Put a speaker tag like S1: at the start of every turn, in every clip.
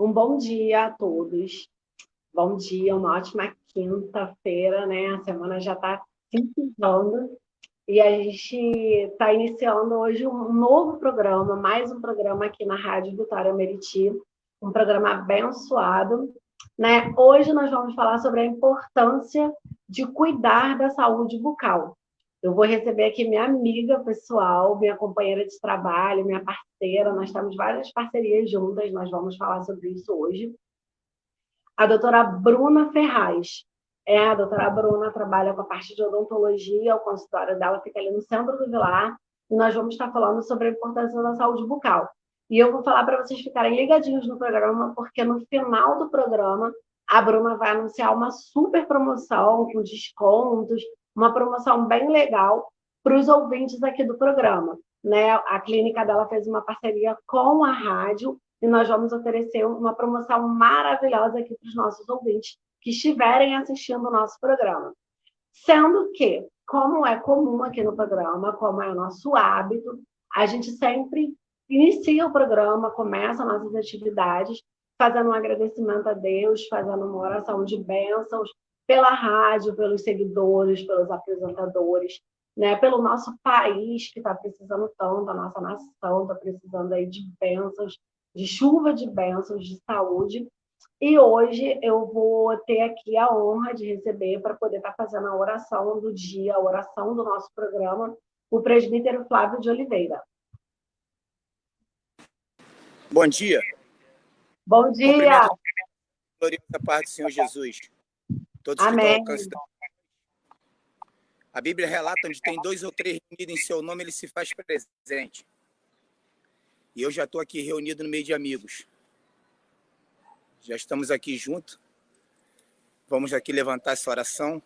S1: Um bom dia a todos. Bom dia, uma ótima quinta-feira, né? A semana já está se encerrando e a gente está iniciando hoje um novo programa, mais um programa aqui na Rádio Vitória Meriti, um programa abençoado, né? Hoje nós vamos falar sobre a importância de cuidar da saúde bucal. Eu vou receber aqui minha amiga pessoal, minha companheira de trabalho, minha parceira. Nós temos várias parcerias juntas, nós vamos falar sobre isso hoje. A doutora Bruna Ferraz. A doutora Bruna trabalha com a parte de odontologia, o consultório dela fica ali no centro do Vilar, e nós vamos estar falando sobre a importância da saúde bucal. E eu vou falar para vocês ficarem ligadinhos no programa, porque no final do programa a Bruna vai anunciar uma super promoção com descontos, uma promoção bem legal para os ouvintes aqui do programa. Né? A clínica dela fez uma parceria com a rádio e nós vamos oferecer uma promoção maravilhosa aqui para os nossos ouvintes que estiverem assistindo o nosso programa. Sendo que, como é comum aqui no programa, como é o nosso hábito, a gente sempre inicia o programa, começa nossas atividades, fazendo um agradecimento a Deus, fazendo uma oração de bênçãos pela rádio, pelos seguidores, pelos apresentadores, né? Pelo nosso país, que está precisando tanto, a nossa nação está precisando aí de bênçãos, de chuva de bênçãos, de saúde. E hoje eu vou ter aqui a honra de receber, para poder estar fazendo a oração do dia, a oração do nosso programa, o presbítero Flávio de Oliveira.
S2: Bom dia.
S1: Bom dia.
S2: Cumprimento a gloriosa paz do Senhor Jesus. Todos
S1: Amém.
S2: que estão ao alcance da... A Bíblia relata onde tem 2 ou 3 reunidos em seu nome, ele se faz presente. E eu já estou aqui reunido no meio de amigos. Já estamos aqui juntos. Vamos aqui levantar essa oração.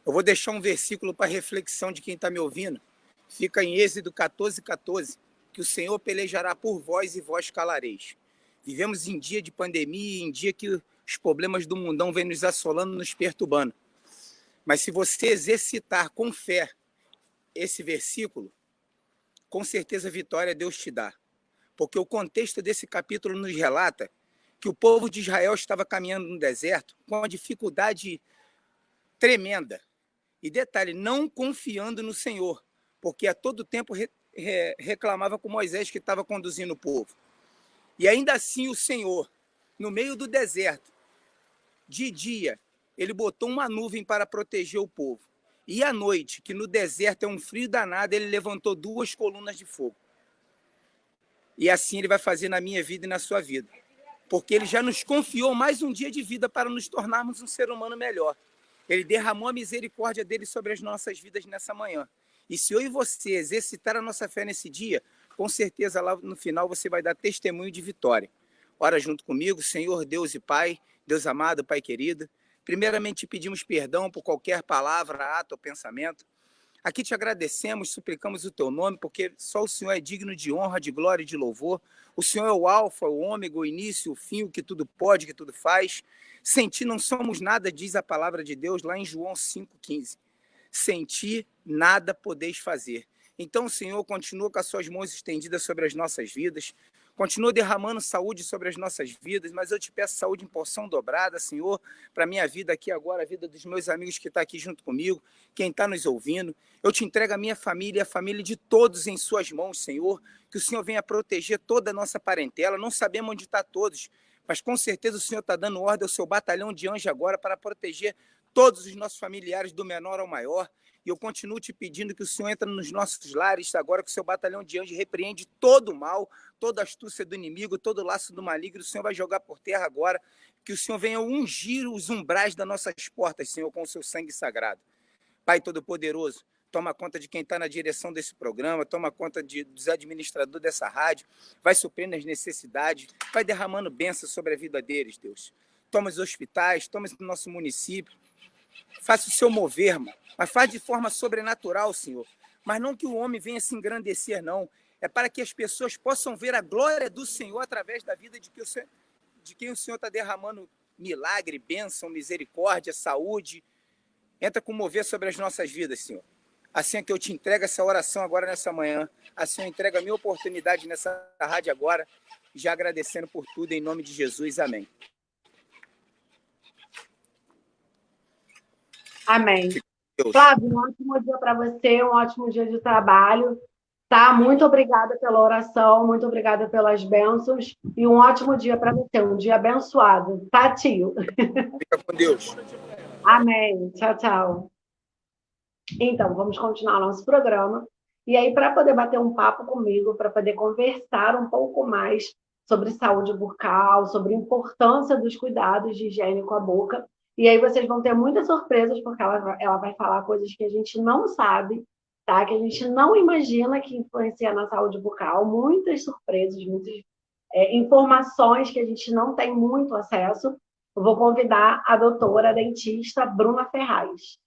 S2: Eu vou deixar um versículo para reflexão de quem está me ouvindo. Fica em Êxodo 14:14, que o Senhor pelejará por vós e vós calareis. Vivemos em dia de pandemia, em dia que os problemas do mundão vêm nos assolando, nos perturbando. Mas se você exercitar com fé esse versículo, com certeza vitória Deus te dá. Porque o contexto desse capítulo nos relata que o povo de Israel estava caminhando no deserto com uma dificuldade tremenda. E detalhe, não confiando no Senhor, porque a todo tempo reclamava com Moisés que estava conduzindo o povo. E ainda assim o Senhor, no meio do deserto, de dia, ele botou uma nuvem para proteger o povo. E à noite, que no deserto é um frio danado, ele levantou 2 colunas de fogo. E assim ele vai fazer na minha vida e na sua vida. Porque ele já nos confiou mais um dia de vida para nos tornarmos um ser humano melhor. Ele derramou a misericórdia dele sobre as nossas vidas nessa manhã. E se eu e você exercitar a nossa fé nesse dia, com certeza lá no final você vai dar testemunho de vitória. Ora junto comigo, Senhor Deus e Pai, Deus amado, Pai querido. Primeiramente, pedimos perdão por qualquer palavra, ato ou pensamento. Aqui te agradecemos, suplicamos o teu nome, porque só o Senhor é digno de honra, de glória e de louvor. O Senhor é o alfa, o ômega, o início, o fim, o que tudo pode, o que tudo faz. Sem ti não somos nada, diz a palavra de Deus lá em João 5,15. Sem ti nada podeis fazer. Então o Senhor continua com as suas mãos estendidas sobre as nossas vidas, continua derramando saúde sobre as nossas vidas, mas eu te peço saúde em porção dobrada, Senhor, para a minha vida aqui agora, a vida dos meus amigos que estão aqui junto comigo, quem está nos ouvindo. Eu te entrego a minha família e a família de todos em suas mãos, Senhor, que o Senhor venha proteger toda a nossa parentela. Não sabemos onde está todos, mas com certeza o Senhor está dando ordem ao seu batalhão de anjos agora para proteger todos os nossos familiares, do menor ao maior. E eu continuo te pedindo que o Senhor entre nos nossos lares agora, que o seu batalhão de anjos repreende todo o mal, toda a astúcia do inimigo, todo o laço do maligno. O Senhor vai jogar por terra agora, que o Senhor venha ungir os umbrais das nossas portas, Senhor, com o seu sangue sagrado. Pai Todo-Poderoso, toma conta de quem está na direção desse programa, toma conta dos administradores dessa rádio, vai suprindo as necessidades, vai derramando bênçãos sobre a vida deles, Deus. Toma os hospitais, toma o nosso município, faça o seu mover, irmão, mas faz de forma sobrenatural, Senhor. Mas não que o homem venha se engrandecer, não. É para que as pessoas possam ver a glória do Senhor através da vida de quem o Senhor está derramando milagre, bênção, misericórdia, saúde. Entra com mover sobre as nossas vidas, Senhor. Assim é que eu te entrego essa oração agora nessa manhã. Assim eu entrego a minha oportunidade nessa rádio agora. já agradecendo por tudo, em nome de Jesus. Amém.
S1: Amém.
S2: Deus.
S1: Flávio, um ótimo dia para você, um ótimo dia de trabalho. Tá? Muito obrigada pela oração, muito obrigada pelas bênçãos e um ótimo dia para você, um dia abençoado. Tá, tio?
S2: Fica com Deus.
S1: Amém. Tchau, tchau. Então, vamos continuar nosso programa. E aí, para poder bater um papo comigo, para poder conversar um pouco mais sobre saúde bucal, sobre a importância dos cuidados de higiene com a boca. E aí vocês vão ter muitas surpresas, porque ela vai falar coisas que a gente não sabe, tá? Que a gente não imagina que influencia na saúde bucal. Muitas surpresas, muitas informações que a gente não tem muito acesso. Eu vou convidar a doutora dentista Bruna Ferraz.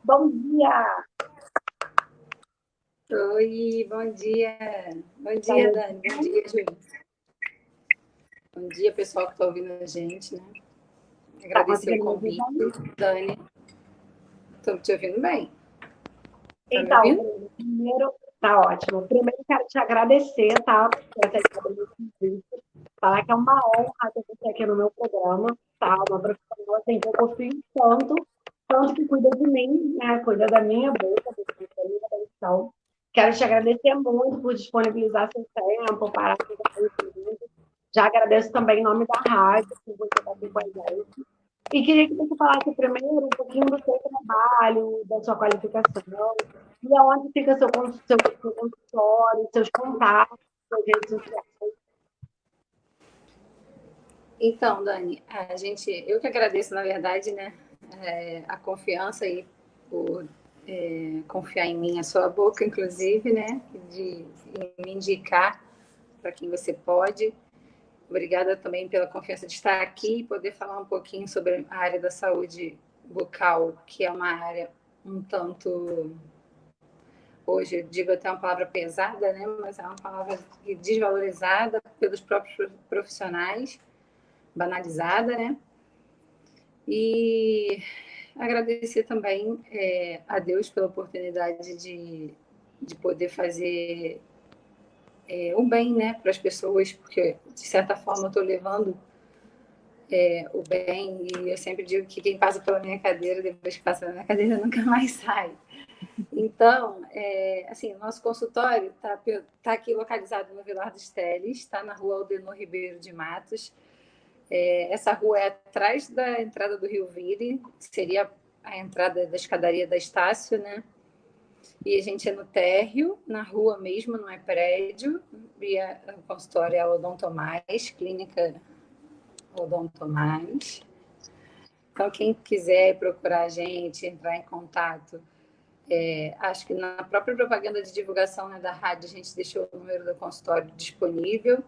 S1: Bom dia!
S3: Oi, bom dia. Bom dia, Dani. Bom dia, Júlia. Bom dia, pessoal que está ouvindo a gente, né? Agradecer o convite, Dani. Estou te ouvindo bem.
S1: Então, primeiro, tá ótimo. Primeiro, quero te agradecer, tá? Por aceitar o meu convite. Falar que é uma honra ter você aqui no meu programa, tá? Uma profissional assim, que eu confio tanto que cuida de mim, né? Cuida da minha boca, da minha atenção. Quero te agradecer muito por disponibilizar seu tempo para conversar. Já agradeço também em nome da rádio, por você estar aqui com a gente. E queria que você falasse primeiro um pouquinho do seu trabalho, da sua qualificação, e aonde fica seu consultório, seus contatos, suas redes sociais.
S3: Então, Dani, eu que agradeço, na verdade, né, a confiança aí por confiar em mim, a sua boca, inclusive, né, de me indicar para quem você pode. Obrigada também pela confiança de estar aqui e poder falar um pouquinho sobre a área da saúde bucal, que é uma área um tanto, hoje eu digo até uma palavra pesada, né? Mas é uma palavra desvalorizada pelos próprios profissionais, banalizada, né? E agradecer também a Deus pela oportunidade de poder fazer o bem, né, para as pessoas, porque de certa forma eu estou levando o bem, e eu sempre digo que quem passa pela minha cadeira, depois que passa pela minha cadeira, nunca mais sai. Então, assim, o nosso consultório tá aqui localizado no Vilar dos Teles, está na rua Aldenor Ribeiro de Matos. Essa rua é atrás da entrada do Rio Vire, seria a entrada da escadaria da Estácio, né? E a gente é no térreo, na rua mesmo, não é prédio. E o consultório é a Odontomais, clínica Odontomais. Então, quem quiser procurar a gente, entrar em contato, acho que na própria propaganda de divulgação, né, da rádio, a gente deixou o número do consultório disponível.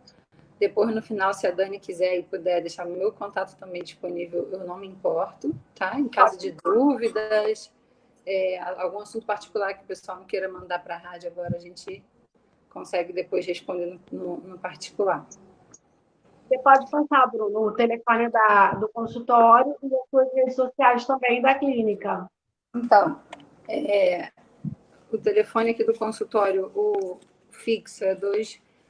S3: Depois, no final, se a Dani quiser e puder deixar o meu contato também disponível, eu não me importo, tá? Em caso de dúvidas, algum assunto particular que o pessoal não queira mandar para a rádio agora, a gente consegue depois responder no particular.
S1: Você pode passar, Bruno, o telefone do consultório e as suas redes sociais também da clínica.
S3: Então, o telefone aqui do consultório, o fixo é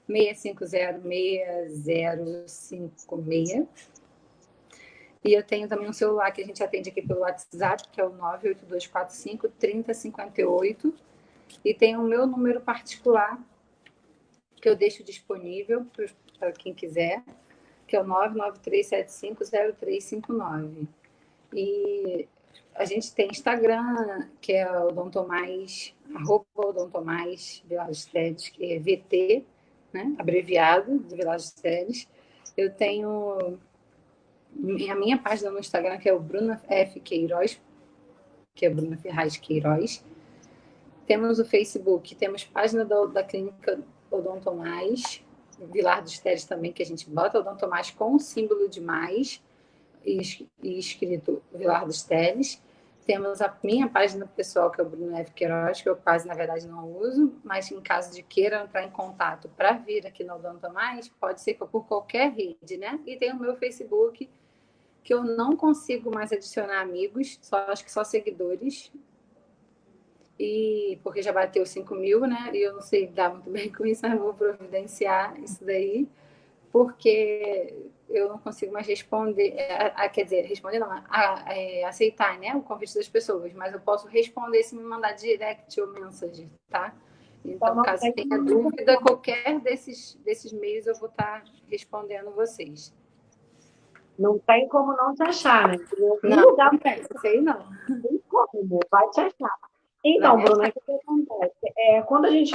S3: 2650-6056. E eu tenho também um celular que a gente atende aqui pelo WhatsApp, que é o 98245-3058. E tem o meu número particular, que eu deixo disponível para quem quiser, que é o 993750359. E a gente tem Instagram, que é @odontomais, Vilares Teles, que é VT, né? Abreviado, de Vilares Teles. Eu tenho a minha página no Instagram, que é o Bruna F. Queiroz, que é Bruna Ferraz Queiroz. Temos o Facebook, temos página da clínica Odontomais, Vilar dos Teles também, que a gente bota Odontomais com o símbolo de mais e escrito Vilar dos Teles. Temos a minha página pessoal, que é o Bruno F. Queiroz, que eu quase, na verdade, não uso, mas em caso de queira entrar em contato para vir aqui no Odontomais, pode ser por qualquer rede, né? E tem o meu Facebook, que eu não consigo mais adicionar amigos, acho que só seguidores. e porque já bateu 5.000, né? E eu não sei lidar muito bem com isso, mas eu vou providenciar isso daí, porque eu não consigo mais responder, quer dizer, responder não, aceitar, né, o convite das pessoas, mas eu posso responder se me mandar direct ou mensagem, tá? Então, caso tenha dúvida, qualquer desses meios eu vou estar respondendo vocês.
S1: Não tem como não te achar, né?
S3: Não, não tem, sei não.
S1: Não tem como, vai te achar. Então, Bruna, o que acontece? Quando a gente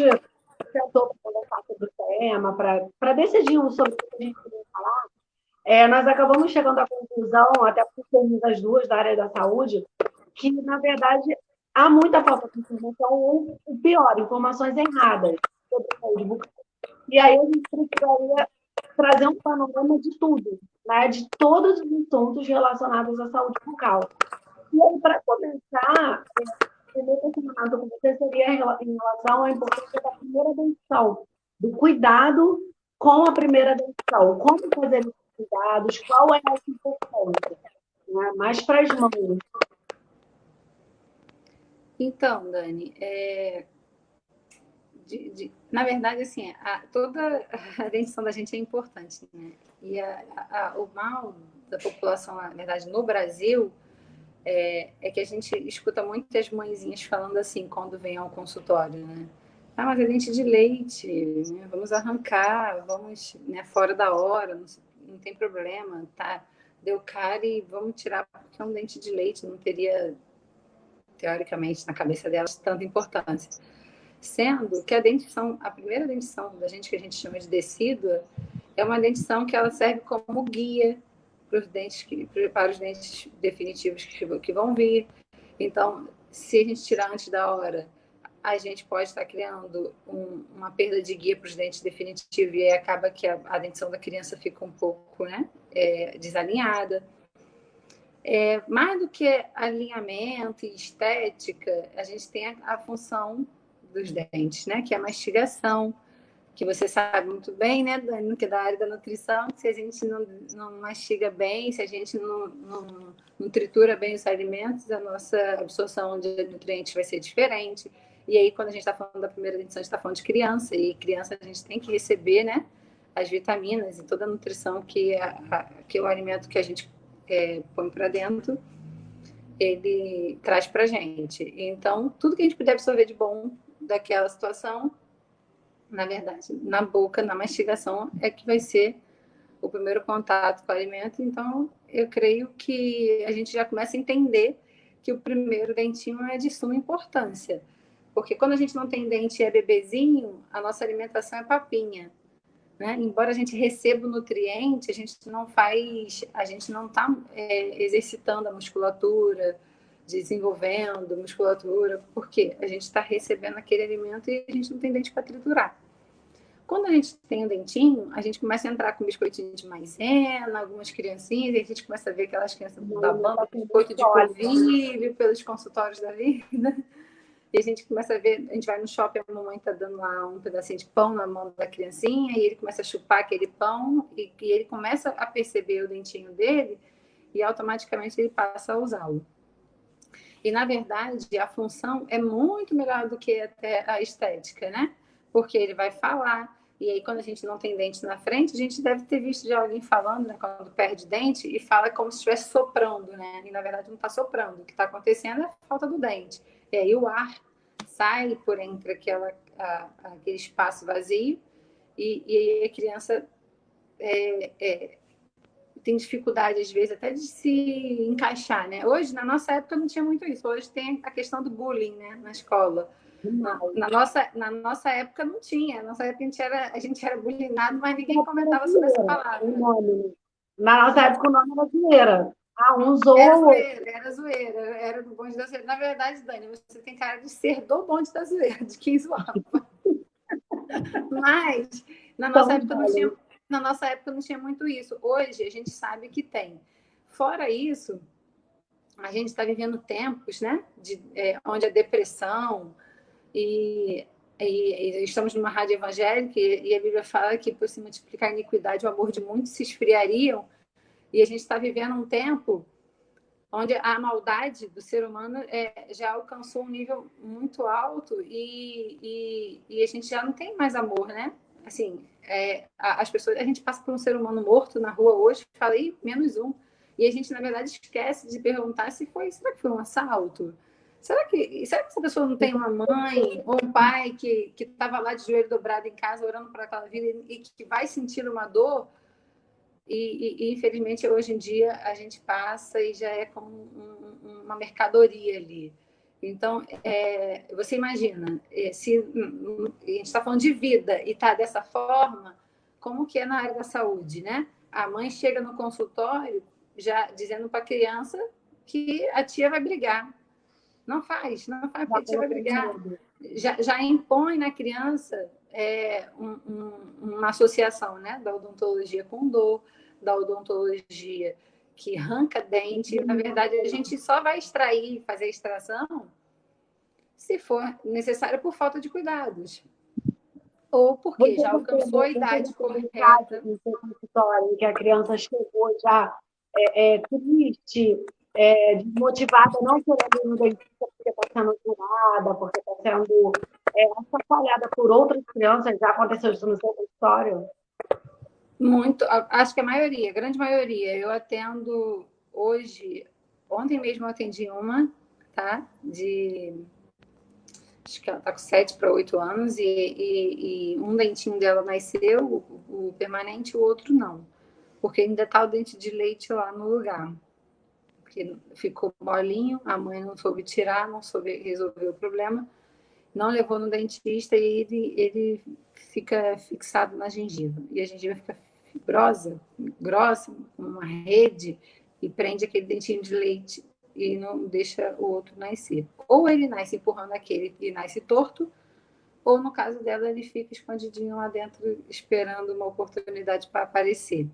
S1: sentou para conversar sobre o tema, para decidirmos sobre o que a gente queria falar, nós acabamos chegando à conclusão, até por sermos as duas da área da saúde, que, na verdade, há muita falta de informação, ou o pior, informações erradas sobre a saúde bucal. E aí a gente precisaria trazer um panorama de tudo, né? De todos os assuntos relacionados à saúde bucal. E aí, para começar, o primeiro questionamento com você seria em relação à importância da primeira dentição, do cuidado com a primeira dentição. Como fazer esses cuidados, qual é a importância? Né? Mais para as mãos.
S3: Então, Dani, na verdade, assim, toda a dentição da gente é importante, né? E o mal da população, na verdade, no Brasil, é que a gente escuta muitas mãezinhas falando assim, quando vem ao consultório, né? Ah, mas é dente de leite, né? Vamos arrancar, vamos, né, fora da hora, não tem problema, tá? Deu cárie, vamos tirar, porque é um dente de leite, não teria, teoricamente, na cabeça delas, tanta importância. Sendo que a primeira dentição da gente, que a gente chama de decídua, é uma dentição que ela serve como guia para os dentes definitivos que vão vir. Então, se a gente tirar antes da hora, a gente pode estar criando uma perda de guia para os dentes definitivos, e aí acaba que a dentição da criança fica um pouco, né, desalinhada. Mais do que alinhamento e estética, a gente tem a função dos dentes, né, que é a mastigação, que você sabe muito bem, né, Dani, que é da área da nutrição, que se a gente não mastiga bem, se a gente não tritura bem os alimentos, a nossa absorção de nutrientes vai ser diferente. E aí, quando a gente está falando da primeira dentição, a gente está falando de criança, e criança a gente tem que receber, né, as vitaminas e toda a nutrição que o alimento que a gente põe para dentro, ele traz para a gente. Então, tudo que a gente puder absorver de bom daquela situação, na verdade, na boca, na mastigação, é que vai ser o primeiro contato com o alimento. Então, eu creio que a gente já começa a entender que o primeiro dentinho é de suma importância. Porque quando a gente não tem dente e é bebezinho, a nossa alimentação é papinha, né? Embora a gente receba o nutriente, a gente não está exercitando a musculatura, desenvolvendo musculatura, porque a gente está recebendo aquele alimento e a gente não tem dente para triturar. Quando a gente tem um dentinho, a gente começa a entrar com biscoitinho de maisena, algumas criancinhas, e a gente começa a ver aquelas crianças babando biscoito de polvilho pelos consultórios da vida. E a gente começa a ver, a gente vai no shopping, a mamãe está dando lá um pedacinho de pão na mão da criancinha, e ele começa a chupar aquele pão, e ele começa a perceber o dentinho dele, e automaticamente ele passa a usá-lo. E, na verdade, a função é muito melhor do que até a estética, né? Porque ele vai falar, e aí quando a gente não tem dente na frente, a gente deve ter visto de alguém falando, né, quando perde dente, e fala como se estivesse soprando, né? E, na verdade, não está soprando. O que está acontecendo é a falta do dente. E aí o ar sai por entre aquele espaço vazio, e aí a criança tem dificuldade, às vezes, até de se encaixar, né? Hoje, na nossa época, não tinha muito isso. Hoje tem a questão do bullying, né, na escola. Na nossa época não tinha. Na nossa época a gente era bullyingado, mas ninguém comentava sobre essa palavra.
S1: Na nossa época o nome era zoeira. Um zoou.
S3: Era zoeira, era do bonde da zoeira. Na verdade, Dani, você tem cara de ser do bonde da zoeira, de quem zoava. Mas na nossa época não tinha muito isso. Hoje a gente sabe que tem. Fora isso, a gente está vivendo tempos, né, onde a depressão e estamos numa rádio evangélica, e a Bíblia fala que por se multiplicar a iniquidade, o amor de muitos se esfriariam, e a gente está vivendo um tempo onde a maldade do ser humano já alcançou um nível muito alto e a gente já não tem mais amor, né? Assim, as pessoas, a gente passa por um ser humano morto na rua hoje, falei menos um, e a gente, na verdade, esquece de perguntar será que foi um assalto? Será que essa pessoa não tem uma mãe ou um pai que estava lá de joelho dobrado em casa, orando por aquela vida e que vai sentir uma dor? E, infelizmente, hoje em dia, a gente passa e já é como uma mercadoria ali. Então, você imagina, se a gente está falando de vida e está dessa forma, como que é na área da saúde, né? A mãe chega no consultório já dizendo para a criança que a tia vai brigar. Não faz, porque a tia vai brigar. Já impõe na criança uma associação, né, da odontologia com dor, da odontologia que arranca dente. Na verdade, a gente só vai fazer a extração se for necessário por falta de cuidados. Ou porque já alcançou a idade correta.
S1: No seu consultório, que a criança chegou já triste, desmotivada, não querendo ir no dentista porque está sendo curada, porque está sendo atrapalhada por outras crianças. Já aconteceu isso no seu consultório?
S3: Muito, acho que a grande maioria. Eu atendo hoje, ontem mesmo eu atendi uma, tá? Acho que ela está com 7 para 8 anos e um dentinho dela nasceu, o permanente, o outro não. Porque ainda está o dente de leite lá no lugar. Porque ficou molinho, a mãe não soube tirar, não soube resolver o problema, não levou no dentista e ele fica fixado na gengiva. E a gengiva fica fibrosa, grossa, com uma rede, e prende aquele dentinho de leite e não deixa o outro nascer. Ou ele nasce empurrando aquele e nasce torto, ou no caso dela, ele fica escondidinho lá dentro, esperando uma oportunidade para aparecer.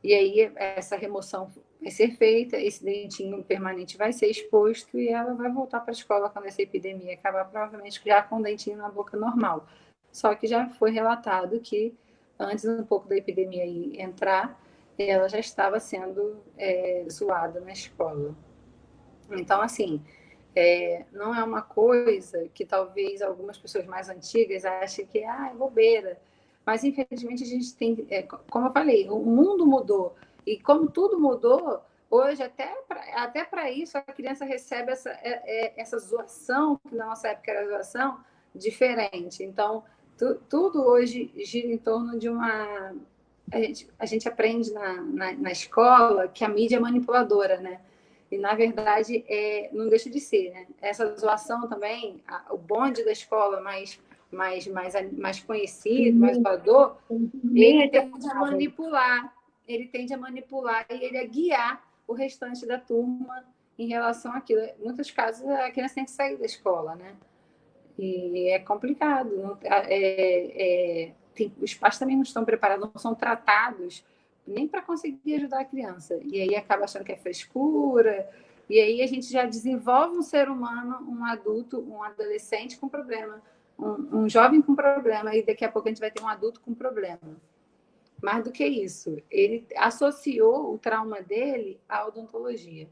S3: E aí essa remoção vai ser feita, esse dentinho permanente vai ser exposto e ela vai voltar para a escola quando essa epidemia acabar, provavelmente já com o dentinho na boca normal. Só que já foi relatado que antes um pouco da epidemia entrar, ela já estava sendo zoada na escola. Então, assim, não é uma coisa que talvez algumas pessoas mais antigas achem que é bobeira. Mas, infelizmente, a gente tem, como eu falei, o mundo mudou. E como tudo mudou, hoje, até para isso, a criança recebe essa zoação, que na nossa época era zoação, diferente. Então, tudo hoje gira em torno de uma... A gente aprende na escola que a mídia é manipuladora, né? E, na verdade, não deixa de ser, né? Essa zoação também, o bonde da escola mais conhecido, mais voador, ele tende a manipular, e ele a guiar o restante da turma em relação àquilo. Em muitos casos, a criança tem que sair da escola, né? E é complicado. Os pais também não estão preparados, não são tratados nem para conseguir ajudar a criança. E aí acaba achando que é frescura, e aí a gente já desenvolve um ser humano, um adulto, um adolescente com problema, um jovem com problema, e daqui a pouco a gente vai ter um adulto com problema. Mais do que isso, ele associou o trauma dele à odontologia.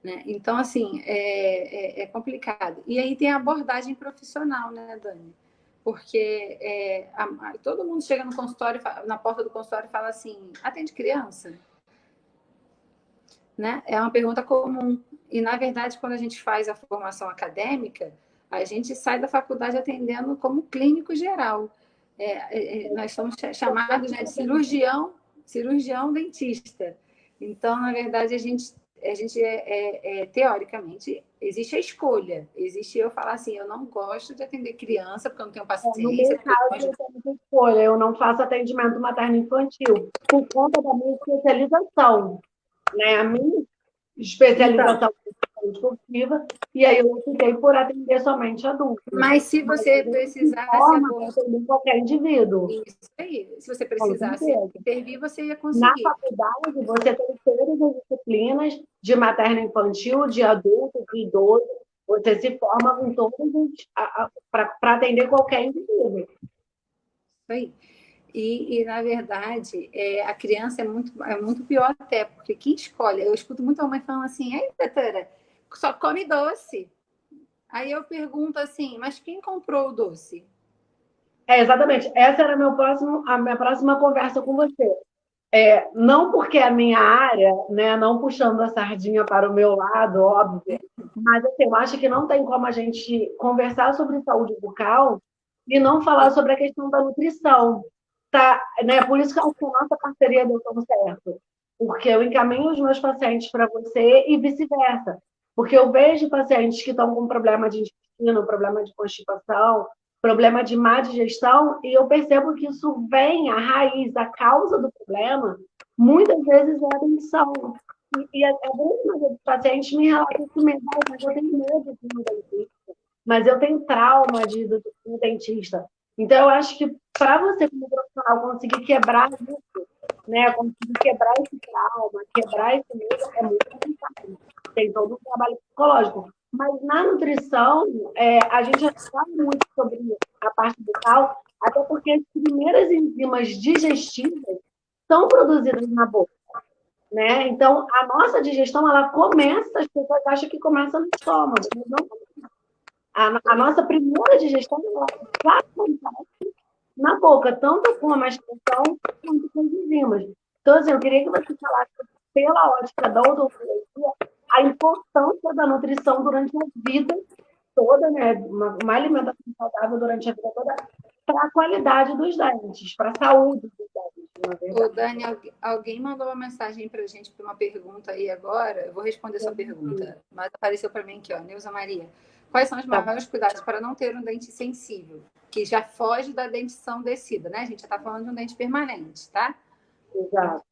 S3: Né? Então, assim, é complicado. E aí tem a abordagem profissional, né, Dani? Porque todo mundo chega no consultório, na porta do consultório e fala assim, atende criança? Né? É uma pergunta comum. E, na verdade, quando a gente faz a formação acadêmica, a gente sai da faculdade atendendo como clínico geral. Nós somos chamados, né, de cirurgião dentista. Então, na verdade, a gente teoricamente, existe a escolha. Existe eu falar assim, eu não gosto de atender criança, porque eu não tenho paciência.
S1: No meu caso, eu tenho escolha. Eu não faço atendimento materno-infantil, por conta da minha especialização. Né? A minha especialização é esportiva, e aí eu optei por atender somente adultos.
S3: Mas se você precisasse
S1: atender qualquer indivíduo.
S3: Isso aí. Se você precisasse intervir, você ia conseguir.
S1: Na faculdade, você tem todas as disciplinas de materno-infantil, de adulto, de idoso. Você se forma com todos para atender qualquer indivíduo.
S3: Isso aí. Na verdade, a criança é muito pior até, porque quem escolhe... Eu escuto muito a mãe falando assim, ei, doutora, só come doce. Aí eu pergunto assim, mas quem comprou o doce?
S1: Exatamente. Essa era a minha próxima conversa com você. Não porque é a minha área, né, não puxando a sardinha para o meu lado, óbvio, mas assim, eu acho que não tem como a gente conversar sobre saúde bucal e não falar sobre a questão da nutrição. Tá, né? Por isso que eu acho que a nossa parceria deu tão certo. Porque eu encaminho os meus pacientes para você e vice-versa. Porque eu vejo pacientes que estão com problema de intestino, problema de constipação, problema de má digestão, e eu percebo que isso vem, a raiz, a causa do problema, muitas vezes é a dentição. A grande maioria dos pacientes me relata isso mesmo, mas eu tenho medo de ir no dentista, mas eu tenho trauma de ir no dentista. Então, eu acho que para você, como profissional, conseguir quebrar isso, né, conseguir quebrar esse trauma, quebrar esse medo, é muito complicado. Tem todo um trabalho psicológico. Mas na nutrição, a gente já sabe muito sobre a parte bucal, até porque as primeiras enzimas digestivas são produzidas na boca, né? Então, a nossa digestão, ela começa, as pessoas acham que começa no estômago, mas não. A nossa primeira digestão, ela já acontece na boca, tanto com a mastigação quanto com as enzimas. Então, assim, eu queria que você falasse, pela ótica da odontologia, a importância da nutrição durante a vida toda, né? Uma alimentação saudável durante a vida toda, para a qualidade dos dentes, para a saúde dos dentes, na verdade.
S3: Ô, Dani, alguém mandou uma mensagem para a gente, para uma pergunta aí agora. Eu vou responder essa pergunta, mas apareceu para mim aqui, ó, Neuza Maria. Quais são os maiores cuidados para não ter um dente sensível? Que já foge da dentição descida, né? A gente já está falando de um dente permanente, tá?
S1: Exato.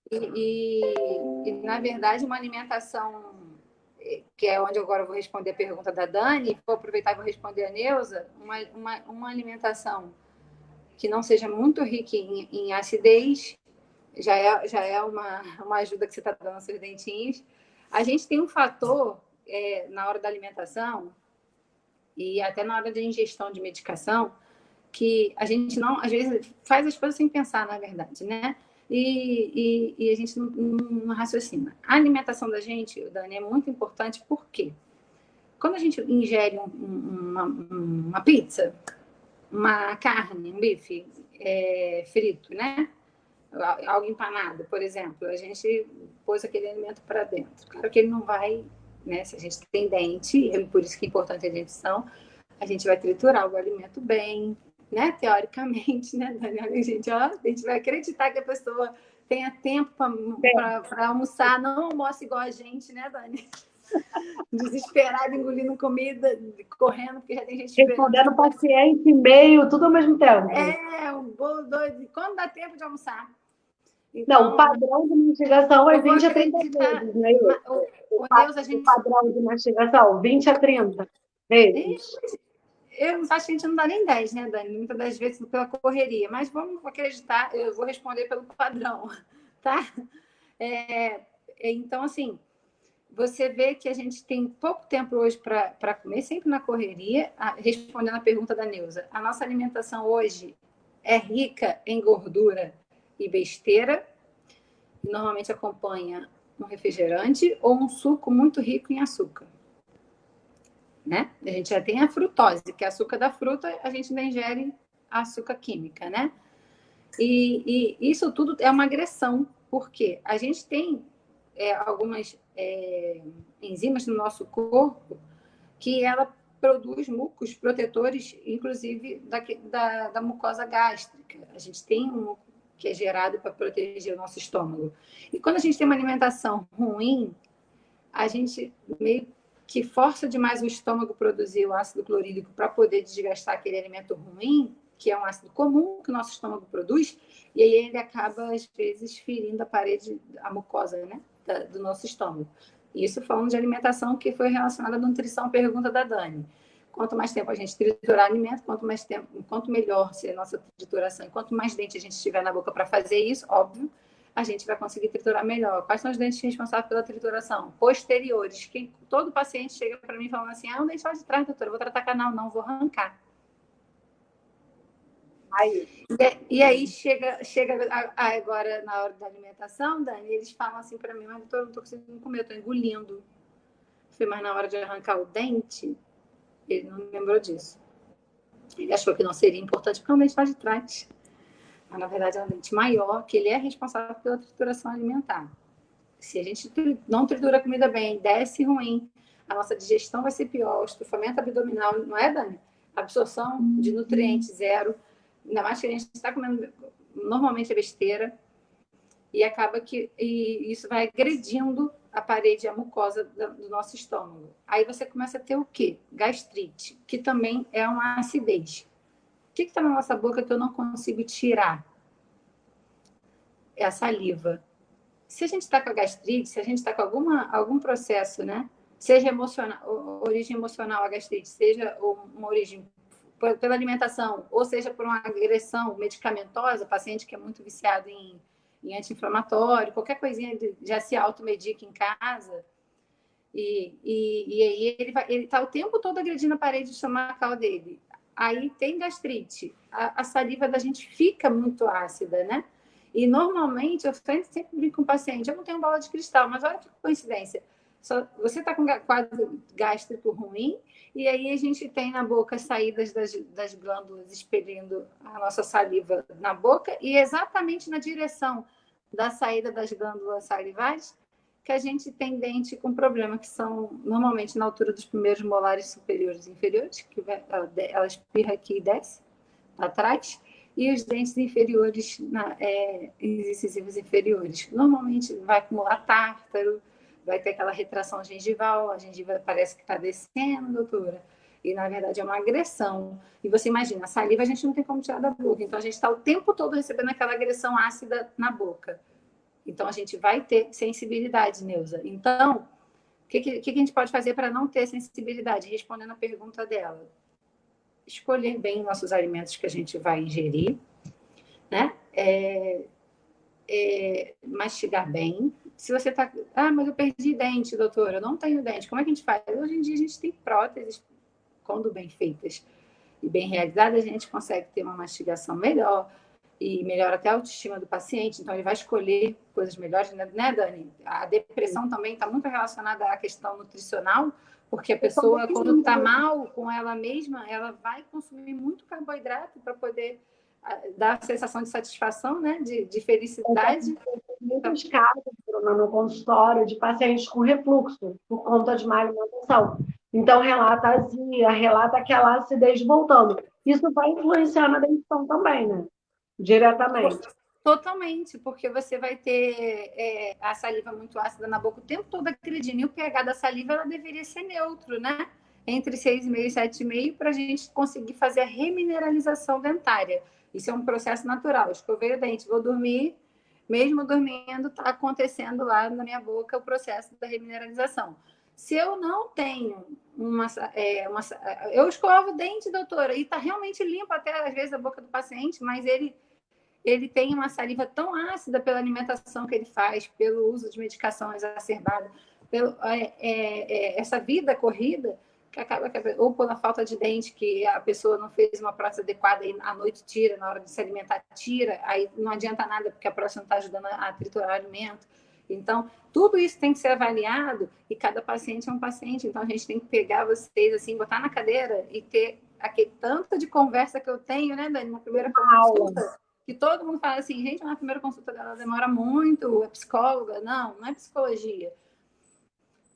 S3: Na verdade, uma alimentação, que é onde agora eu vou responder a pergunta da Dani, vou aproveitar e vou responder a Neuza, uma alimentação que não seja muito rica em acidez, já é uma ajuda que você está dando aos seus dentinhos. A gente tem um fator na hora da alimentação e até na hora da ingestão de medicação que a gente não, às vezes, faz as coisas sem pensar, na verdade, né? E a gente não raciocina. A alimentação da gente, Dani, é muito importante porque quando a gente ingere uma pizza, uma carne, um bife frito, né? Algo empanado, por exemplo, a gente pôs aquele alimento para dentro. Claro que ele não vai, né? Se a gente tem dente, por isso que é importante a dentição, a gente vai triturar o alimento bem, né? Teoricamente, né, Daniela? A gente vai acreditar que a pessoa tenha tempo para almoçar, não almoça igual a gente, né, Dani? Desesperada, engolindo comida, correndo, porque já tem gente
S1: respondendo paciente, e-mail, tudo ao mesmo tempo.
S3: Um bolo doido. Quando dá tempo de almoçar? Então,
S1: não, o padrão de mastigação é 20 a 30 vezes, né? O padrão de mastigação, 20 a 30 vezes.
S3: Eu acho que a gente não dá nem 10, né, Dani? Muitas das vezes pela correria. Mas vamos acreditar, eu vou responder pelo padrão, tá? Então, assim, você vê que a gente tem pouco tempo hoje para comer, sempre na correria. Respondendo a pergunta da Neuza, a nossa alimentação hoje é rica em gordura e besteira, e normalmente acompanha um refrigerante ou um suco muito rico em açúcar. Né? A gente já tem a frutose, que é açúcar da fruta, a gente ainda ingere açúcar química, né? E isso tudo é uma agressão, porque a gente tem algumas enzimas no nosso corpo que ela produz mucos protetores, inclusive da mucosa gástrica. A gente tem um muco que é gerado para proteger o nosso estômago. E quando a gente tem uma alimentação ruim, a gente meio que força demais o estômago a produzir o ácido clorídrico para poder desgastar aquele alimento ruim, que é um ácido comum que o nosso estômago produz, e aí ele acaba, às vezes, ferindo a parede, a mucosa, né, do nosso estômago. Isso falando de alimentação que foi relacionada à nutrição, pergunta da Dani. Quanto mais tempo a gente triturar alimento, quanto melhor ser a nossa trituração, e quanto mais dente a gente tiver na boca para fazer isso, óbvio, a gente vai conseguir triturar melhor. Quais são os dentes responsáveis pela trituração? Posteriores. Todo paciente chega para mim falando assim, um dente lá de trás, doutora, eu vou tratar canal, não, vou arrancar.
S1: Aí,
S3: E aí chega agora na hora da alimentação, Dani, eles falam assim para mim, mas doutor, eu não estou conseguindo comer, eu estou engolindo. Eu falei, mas na hora de arrancar o dente, ele não lembrou disso. Ele achou que não seria importante, porque é um dente lá de trás. Mas, na verdade, é um dente maior, que ele é responsável pela trituração alimentar. Se a gente não tritura a comida bem, desce ruim, a nossa digestão vai ser pior, o estufamento abdominal, não é, Dani? Absorção de nutrientes zero, ainda mais que a gente está comendo normalmente é besteira, e acaba que isso vai agredindo a parede, a mucosa do nosso estômago. Aí você começa a ter o quê? Gastrite, que também é uma acidez. O que está na nossa boca que eu não consigo tirar? É a saliva. Se a gente está com a gastrite, se a gente está com algum processo, né? Seja emocional, origem emocional a gastrite, seja uma origem pela alimentação, ou seja por uma agressão medicamentosa, paciente que é muito viciado em anti-inflamatório, qualquer coisinha já se automedica em casa, e aí ele está o tempo todo agredindo a parede estomacal dele. Aí tem gastrite, a saliva da gente fica muito ácida, né? E normalmente, eu sempre brinco com o paciente, eu não tenho bola de cristal, mas olha que coincidência. Você está com quadro gástrico ruim, e aí a gente tem na boca as saídas das glândulas expelindo a nossa saliva na boca, e exatamente na direção da saída das glândulas salivares que a gente tem dente com problema, que são normalmente na altura dos primeiros molares superiores e inferiores, que ela espirra aqui e desce atrás, e os dentes inferiores, incisivos inferiores. Normalmente vai acumular tártaro, vai ter aquela retração gengival, a gengiva parece que está descendo, doutora, e na verdade é uma agressão. E você imagina, a saliva a gente não tem como tirar da boca, então a gente está o tempo todo recebendo aquela agressão ácida na boca. Então a gente vai ter sensibilidade, Neuza. Então, o que a gente pode fazer para não ter sensibilidade? Respondendo a pergunta dela. Escolher bem nossos alimentos que a gente vai ingerir, né? Mastigar bem. Se você está... mas eu perdi dente, doutora, eu não tenho dente. Como é que a gente faz? Hoje em dia a gente tem próteses, quando bem feitas e bem realizadas, a gente consegue ter uma mastigação melhor e melhora até a autoestima do paciente. Então, ele vai escolher coisas melhores, né, Dani? A depressão também está muito relacionada à questão nutricional, porque a pessoa, quando está mal com ela mesma, ela vai consumir muito carboidrato para poder dar a sensação de satisfação, né? De felicidade.
S1: Muitos casos, Bruna, no consultório de pacientes com refluxo por conta de má alimentação. Então, relata azia, relata aquela acidez voltando. Isso vai influenciar na dentição também, né? Diretamente.
S3: Totalmente, porque você vai ter a saliva muito ácida na boca o tempo todo agredindo. E o pH da saliva ela deveria ser neutro, né? Entre 6,5 e 7,5 para a gente conseguir fazer a remineralização dentária. Isso é um processo natural. Escovei o dente, vou dormir, mesmo dormindo, está acontecendo lá na minha boca o processo da remineralização. Se eu não tenho eu escovo o dente, doutora, e está realmente limpo até às vezes a boca do paciente, mas ele tem uma saliva tão ácida pela alimentação que ele faz, pelo uso de medicação exacerbada, essa vida corrida, que acaba ou pela falta de dente, que a pessoa não fez uma prótese adequada e à noite tira, na hora de se alimentar tira, aí não adianta nada porque a prótese não está ajudando a triturar o alimento. Então, tudo isso tem que ser avaliado e cada paciente é um paciente. Então, a gente tem que pegar vocês, assim, botar na cadeira e ter aquele tanto de conversa que eu tenho, né, Dani, na primeira consulta, que todo mundo fala assim, gente, na primeira consulta dela demora muito, é psicóloga. Não é psicologia.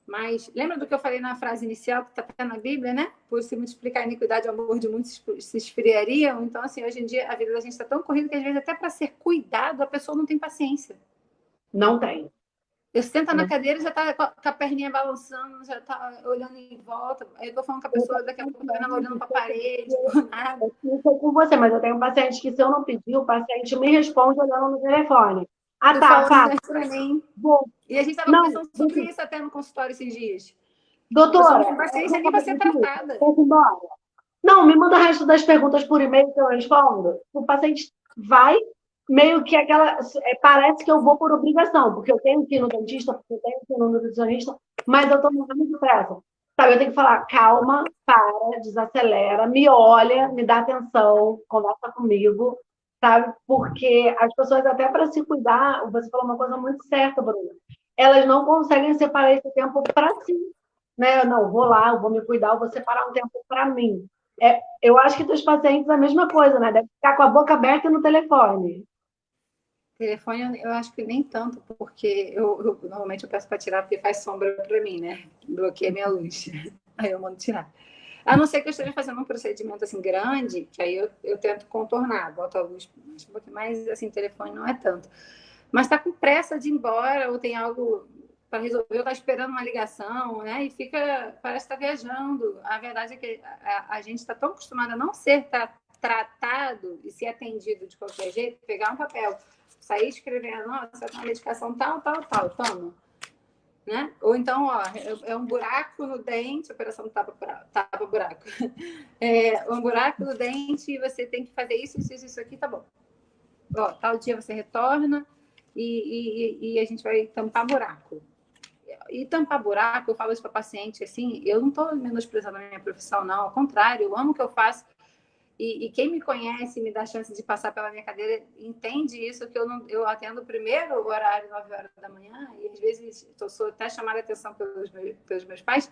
S3: Mas lembra do que eu falei na frase inicial, que está até na Bíblia, né? Por se multiplicar a iniquidade, o amor de muitos se esfriariam. Então, assim, hoje em dia, a vida da gente está tão corrida que, às vezes, até para ser cuidado, a pessoa não tem paciência.
S1: Não tem.
S3: Eu sento na cadeira e já está com a perninha balançando, já está olhando em volta. Aí eu estou falando com a pessoa, daqui a pouco ela olhando para a parede, nada.
S1: Eu não sei com você, mas eu tenho um paciente que, se eu não pedir, o paciente me responde olhando no telefone. Ah, tá.
S3: Para mim.
S1: Bom.
S3: E a gente estava conversando sobre isso até no consultório esses dias.
S1: Doutora,
S3: tem paciência nem para ser tratada.
S1: Não, me manda o resto das perguntas por e-mail que eu respondo. O paciente vai, meio que parece que eu vou por obrigação, porque eu tenho que ir no dentista, porque eu tenho que ir no nutricionista, mas eu estou muito pressa. Sabe, eu tenho que falar, calma, para, desacelera, me olha, me dá atenção, conversa comigo, sabe? Porque as pessoas, até para se cuidar, você falou uma coisa muito certa, Bruna, elas não conseguem separar esse tempo para si, né? Não, vou lá, eu vou me cuidar, eu vou separar um tempo para mim. Eu acho que dos pacientes é a mesma coisa, né? Deve ficar com a boca aberta no telefone.
S3: Telefone, eu acho que nem tanto, porque normalmente eu peço para tirar porque faz sombra para mim, né? Bloqueia minha luz. Aí eu mando tirar. A não ser que eu esteja fazendo um procedimento assim grande, que aí eu tento contornar, boto a luz um pouquinho mais, assim, telefone não é tanto. Mas está com pressa de ir embora, ou tem algo para resolver, ou está esperando uma ligação, né? E parece estar viajando. A verdade é que a gente está tão acostumado a não ser tratado e ser atendido de qualquer jeito, pegar um papel, sair escrevendo, nossa, você tem uma medicação tal, toma. Né? Ou então, ó, é um buraco no dente, operação tapa buraco. É um buraco no dente e você tem que fazer isso aqui, tá bom. Ó, tal dia você retorna e a gente vai tampar buraco. E tampar buraco, eu falo isso para paciente, assim, eu não estou menosprezando a minha profissão, não, ao contrário, eu amo o que eu faço. E quem me conhece, me dá a chance de passar pela minha cadeira, entende isso, que eu atendo o primeiro horário, 9 horas da manhã, e às vezes eu sou até chamada a atenção pelos meus pais,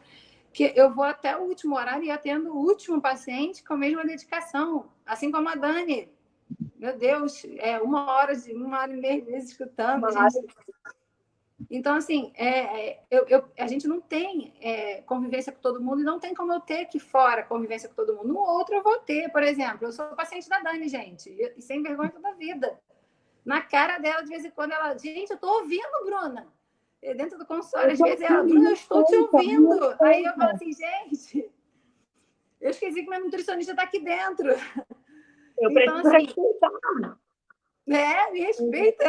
S3: que eu vou até o último horário e atendo o último paciente com a mesma dedicação, assim como a Dani. Meu Deus, 1 hora e meia, às vezes, escutando. Então, assim, a gente não tem convivência com todo mundo e não tem como eu ter aqui fora convivência com todo mundo. No outro eu vou ter, por exemplo. Eu sou paciente da Dani, gente, e sem vergonha toda a vida. Na cara dela, de vez em quando, ela... Gente, eu tô ouvindo, Bruna. E dentro do consultório, às vezes, ela... Bruna, eu estou te ouvindo. Aí eu falo assim, gente... Eu esqueci que minha nutricionista está aqui dentro.
S1: Eu preciso respeitar.
S3: Me respeita.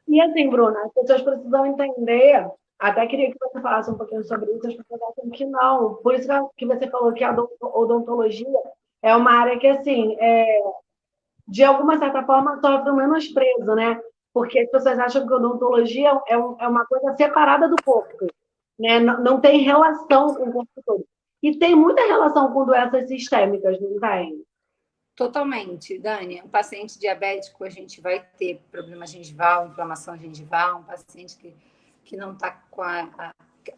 S1: E assim, Bruna, as pessoas precisam entender, até queria que você falasse um pouquinho sobre isso, as pessoas acham que não. Por isso que você falou que a odontologia é uma área que, assim, de alguma certa forma, sofre um menosprezo, né? Porque as pessoas acham que a odontologia é uma coisa separada do corpo, né? Não tem relação com o corpo todo. E tem muita relação com doenças sistêmicas, não tem?
S3: Totalmente, Dani. Um paciente diabético, a gente vai ter problema gengival, inflamação gengival, um paciente que não está com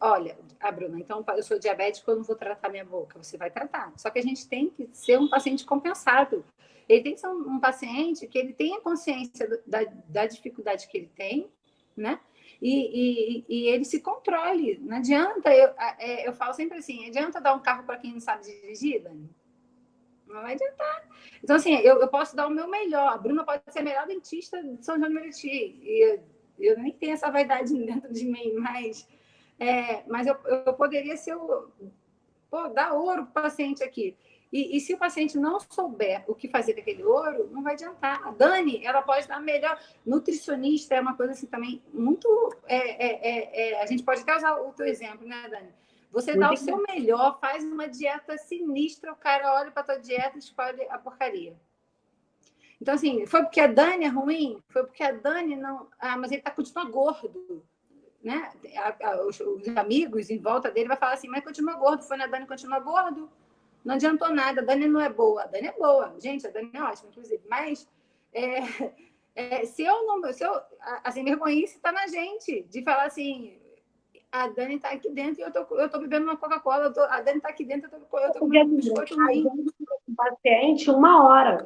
S3: Olha, Bruna, então eu sou diabético, eu não vou tratar minha boca. Você vai tratar. Só que a gente tem que ser um paciente compensado. Ele tem que ser um paciente que ele tenha consciência da dificuldade que ele tem, né? E ele se controle. Não adianta, eu falo sempre assim, adianta dar um carro para quem não sabe dirigir, Dani? Não vai adiantar. Então, assim, eu posso dar o meu melhor. A Bruna pode ser a melhor dentista de São João do Meriti. E eu nem tenho essa vaidade dentro de mim, mas eu poderia ser dar ouro para o paciente aqui. E se o paciente não souber o que fazer com aquele ouro, não vai adiantar. A Dani, ela pode dar melhor. Nutricionista é uma coisa assim também muito... a gente pode até usar o teu exemplo, né, Dani? Você dá o seu melhor, faz uma dieta sinistra, o cara olha para a tua dieta e escolhe a porcaria. Então, assim, foi porque a Dani é ruim? Foi porque a Dani não... mas ele continua gordo. Né? Os amigos em volta dele vai falar assim, mas continua gordo. Foi na Dani, continua gordo. Não adiantou nada. A Dani não é boa. A Dani é boa. Gente, a Dani é ótima, inclusive. Mas assim, vergonhice está na gente de falar assim... A Dani está aqui dentro e eu tô bebendo uma Coca-Cola. A Dani está aqui dentro e eu tô comendo um biscoito ruim.
S1: O paciente 1 hora.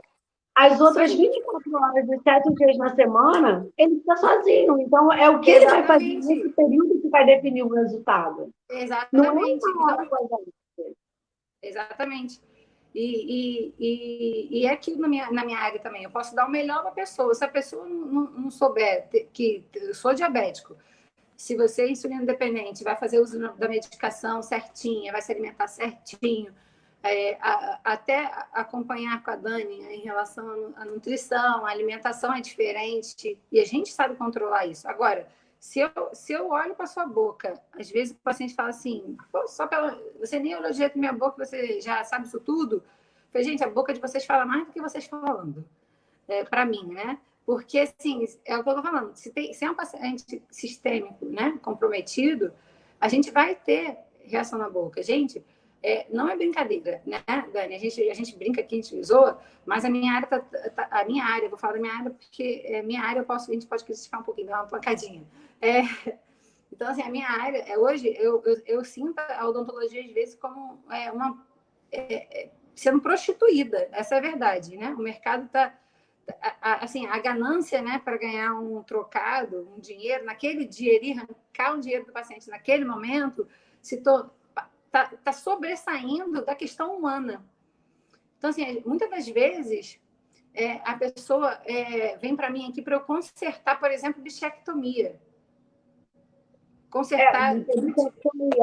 S1: As outras 24 horas e 7 dias na semana, ele está sozinho. Então, é o que ele vai fazer nesse período que vai definir o resultado.
S3: Exatamente.
S1: Não é uma hora com a gente.
S3: Exatamente. E é aquilo na minha área também. Eu posso dar o melhor para a pessoa. Se a pessoa não souber que eu sou diabético, se você é insulino dependente, vai fazer uso da medicação certinha, vai se alimentar certinho, até acompanhar com a Dani em relação à nutrição, a alimentação é diferente, e a gente sabe controlar isso. Agora, se eu olho para sua boca, às vezes o paciente fala assim, você nem olhou direito na minha boca, você já sabe isso tudo? Eu falei, gente, a boca de vocês fala mais do que vocês estão falando, para mim, né? Porque, assim, é o que eu estou falando, se é um paciente sistêmico, né, comprometido, a gente vai ter reação na boca. Gente, não é brincadeira, né, Dani? A gente brinca aqui, a gente zoa, mas a minha área, a minha área, vou falar da minha área, porque minha área a gente pode criticar um pouquinho, dar uma pancadinha. Então, assim, a minha área, hoje, eu sinto a odontologia, às vezes, como sendo prostituída, essa é a verdade, né? O mercado está... Assim, a ganância, né, para ganhar um trocado, um dinheiro, naquele dia, ele arrancar um dinheiro do paciente naquele momento, está sobressaindo da questão humana. Então, assim, muitas das vezes, a pessoa vem para mim aqui para eu consertar, por exemplo, bichectomia. Consertar.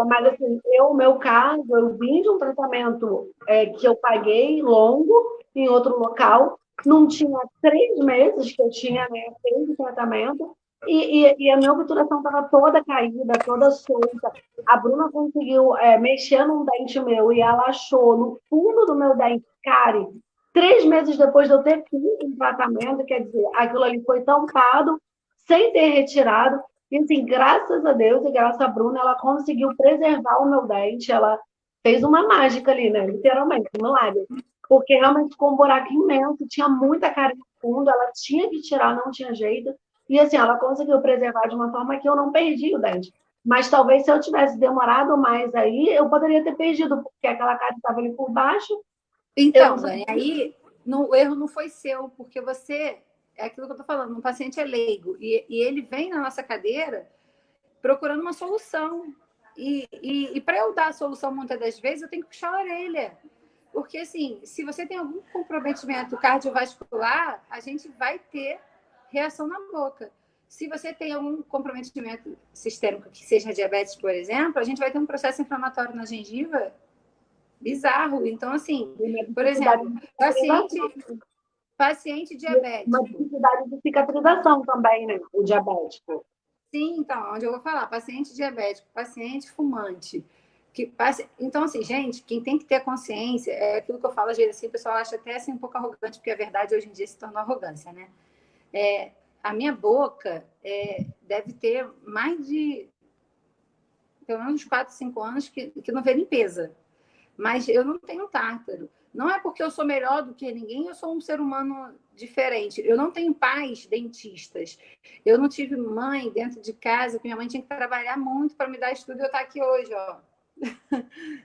S1: Mas assim, meu caso, eu vim de um tratamento que eu paguei longo em outro local, não tinha 3 meses que eu tinha, né, feito o tratamento, e a minha obturação estava toda caída, toda solta. A Bruna conseguiu mexer num dente meu e ela achou no fundo do meu dente cárie 3 meses depois de eu ter feito um tratamento, quer dizer, aquilo ali foi tampado, sem ter retirado. E assim, graças a Deus e graças a Bruna, ela conseguiu preservar o meu dente. Ela fez uma mágica ali, né? Literalmente, um milagre. Porque realmente ficou um buraco imenso, tinha muita carinha no fundo, ela tinha que tirar, não tinha jeito. E assim, ela conseguiu preservar de uma forma que eu não perdi o dente. Mas talvez se eu tivesse demorado mais aí, eu poderia ter perdido, porque aquela cárie estava ali por baixo.
S3: Então, Dani, aí o erro não foi seu, porque você, é aquilo que eu estou falando, um paciente é leigo, e ele vem na nossa cadeira procurando uma solução. E para eu dar a solução, muitas das vezes, eu tenho que puxar a orelha. Porque, assim, se você tem algum comprometimento cardiovascular, a gente vai ter reação na boca. Se você tem algum comprometimento sistêmico, que seja diabetes, por exemplo, a gente vai ter um processo inflamatório na gengiva bizarro. Então, assim, por exemplo, paciente diabético.
S1: Uma dificuldade de cicatrização também, né? O diabético.
S3: Sim, então, onde eu vou falar, paciente diabético, paciente fumante. Então, assim, gente, quem tem que ter consciência, é aquilo que eu falo, às vezes, assim, o pessoal acha até assim, um pouco arrogante, porque a verdade hoje em dia se tornou arrogância, né? A minha boca deve ter mais de, pelo menos 4, 5 anos que não vê limpeza. Mas eu não tenho tártaro. Não é porque eu sou melhor do que ninguém, eu sou um ser humano diferente. Eu não tenho pais dentistas. Eu não tive mãe dentro de casa, que minha mãe tinha que trabalhar muito para me dar estudo e eu estar aqui hoje, ó.